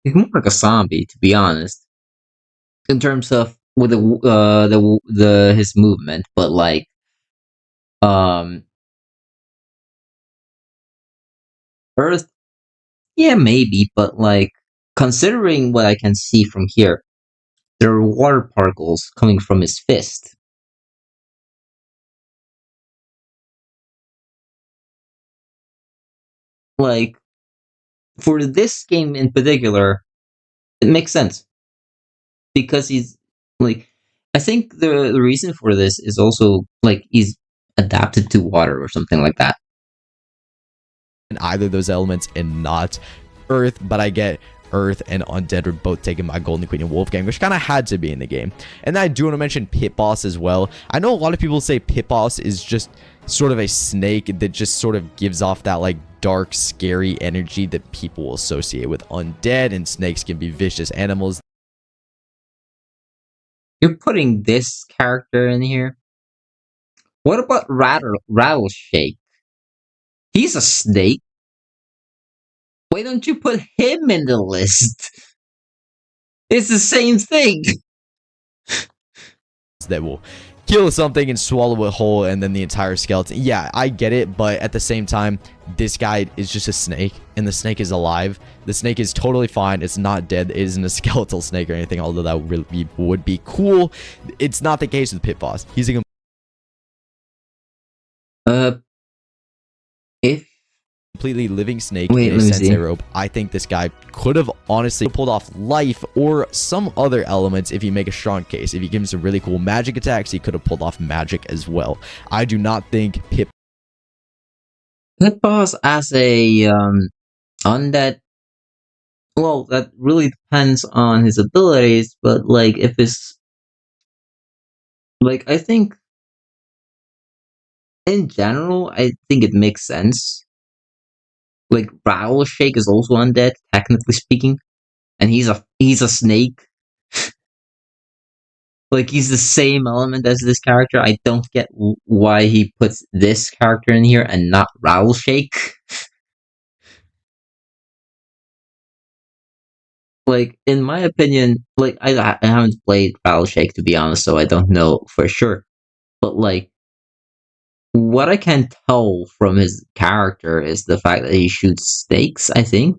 He's more like a zombie, to be honest, in terms of with the his movement. But like, um, Earth, yeah, maybe. But like, considering what I can see from here, there are water particles coming from his fist. Like, for this game in particular, it makes sense because he's like, I think the reason for this is also like he's adapted to water or something like that. In either of those elements and not earth, but I get earth and undead were both taken by Golden Queen and Wolfgang, which kind of had to be in the game. And then I do want to mention Pit Boss as well. I know a lot of people say Pit Boss is just sort of a snake that just sort of gives off that like dark, scary energy that people will associate with undead, and snakes can be vicious animals. You're putting this character in here. What about Rattleshake? He's a snake. Why don't you put him in the list? It's the same thing. That will kill something and swallow it whole, and then the entire skeleton. Yeah, I get it, but at the same time, this guy is just a snake, and the snake is alive. The snake is totally fine. It's not dead. It isn't a skeletal snake or anything, although that would be cool. It's not the case with Pit Boss. He's a If completely living snake wait, in a let me sensei see. rope. I think this guy could have honestly pulled off life or some other elements if you make a strong case. If you give him some really cool magic attacks, he could have pulled off magic as well. I do not think Pit Boss as a undead. Well, that really depends on his abilities, but like if it's like I think in general, I think it makes sense. Like Rattleshake is also undead, technically speaking, and he's a snake. Like he's the same element as this character. I don't get why he puts this character in here and not Rattleshake. Like in my opinion, like I haven't played Rattleshake to be honest, so I don't know for sure. But like what I can tell from his character is the fact that he shoots snakes. I think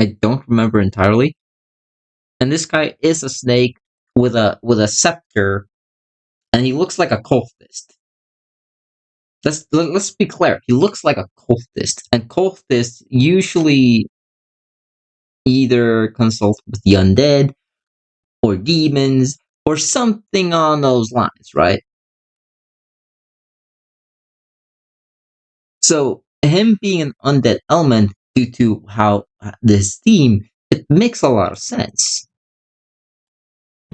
I don't remember entirely. And this guy is a snake with a scepter, and he looks like a cultist. Let's be clear. He looks like a cultist, and cultists usually either consult with the undead or demons or something on those lines, right? So him being an undead element due to how this theme, it makes a lot of sense.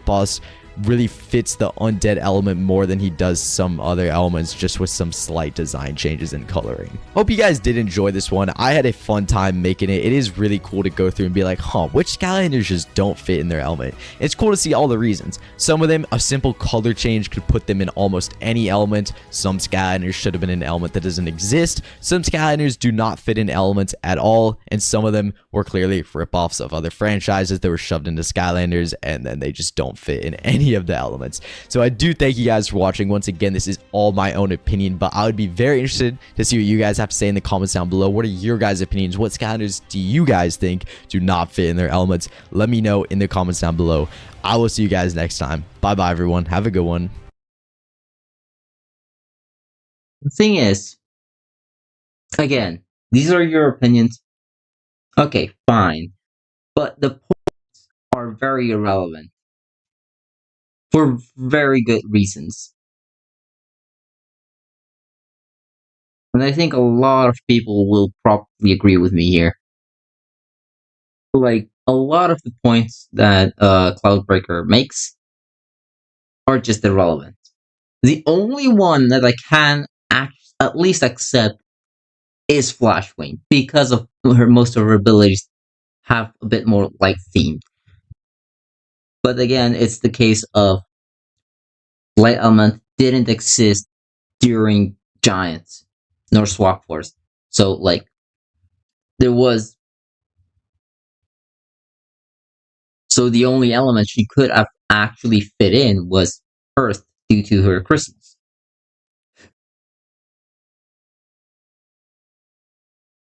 Boss really fits the undead element more than he does some other elements, just with some slight design changes in coloring. Hope you guys did enjoy this one. I had a fun time making it. It is really cool to go through and be like, which Skylanders just don't fit in their element. It's cool to see all the reasons. Some of them, a simple color change could put them in almost any element. Some Skylanders should have been an element that doesn't exist. Some Skylanders do not fit in elements at all, and some of them were clearly rip-offs of other franchises that were shoved into Skylanders, and then they just don't fit in any of the elements. So I do thank you guys for watching. Once again, this is all my own opinion, but I would be very interested to see what you guys have to say in the comments down below. What are your guys' opinions? What Skylanders do you guys think do not fit in their elements? Let me know in the comments down below. I will see you guys next time. Bye bye, everyone. Have a good one. The thing is, again, these are your opinions. Okay, fine. But the points are very irrelevant for very good reasons. And I think a lot of people will probably agree with me here. Like, a lot of the points that Cloudbreaker makes are just irrelevant. The only one that I can at least accept is Flashwing, because of most of her abilities have a bit more light themed. But again, it's the case of Light Element didn't exist during Giants nor Swap Force. So like there was so the only element she could have actually fit in was Earth due to her crystals.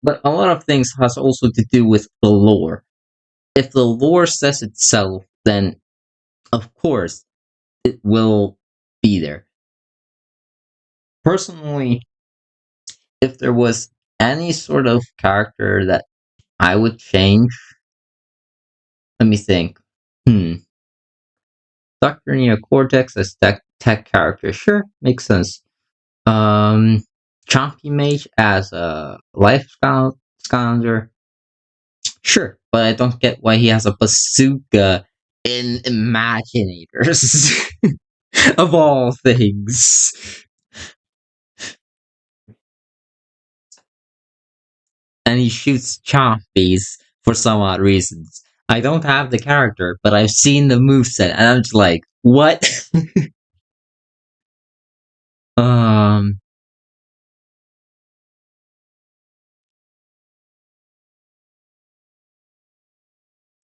But a lot of things has also to do with the lore. If the lore says itself, then of course it will be there. Personally, if there was any sort of character that I would change, let me think. Dr. Neocortex as tech character, sure, makes sense. Chompy Mage as a life Scavenger, sure, but I don't get why he has a bazooka in Imaginators, of all things. And he shoots Chompies for some odd reasons. I don't have the character, but I've seen the moveset, and I'm just like, what? um,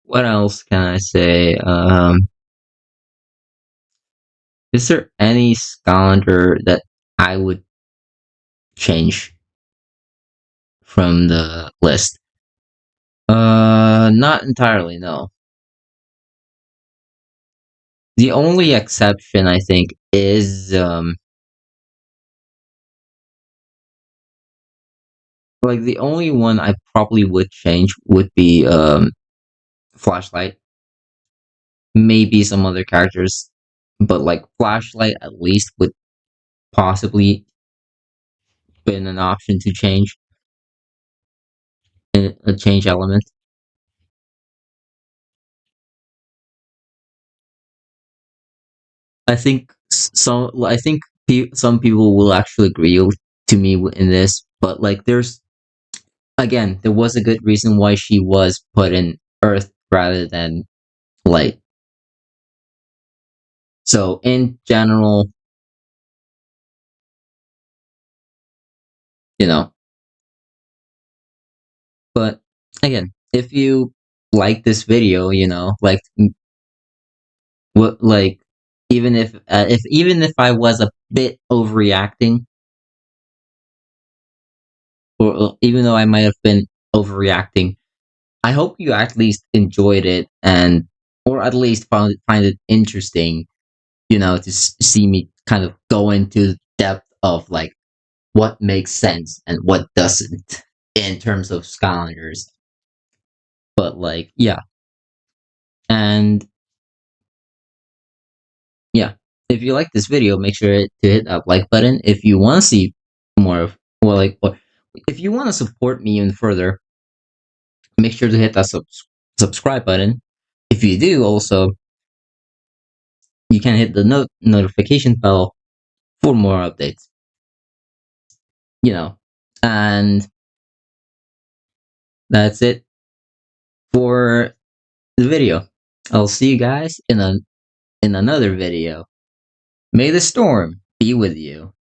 what else can I say? Is there any Skylander that I would change from the list? Not entirely, no. The only exception, I think, is, like, the only one I probably would change would be, Flashlight. Maybe some other characters, but, like, Flashlight at least would possibly been an option to change, a change element. I think some people will actually agree to me in this, but like there was a good reason why she was put in Earth rather than Light. So in general, you know, but again, if you like this video, like what like even if I was a bit overreacting, or even though I might have been overreacting, I hope you at least enjoyed it, and or at least find it interesting, to see me kind of go into depth of like what makes sense and what doesn't in terms of Skylanders. But like, yeah, and yeah, if you like this video, make sure to hit that like button. If you want to see more of, well, like, or if you want to support me even further, make sure to hit that subscribe button. If you do, also, you can hit the notification bell for more updates. And that's it for the video. I'll see you guys in another video. May the storm be with you.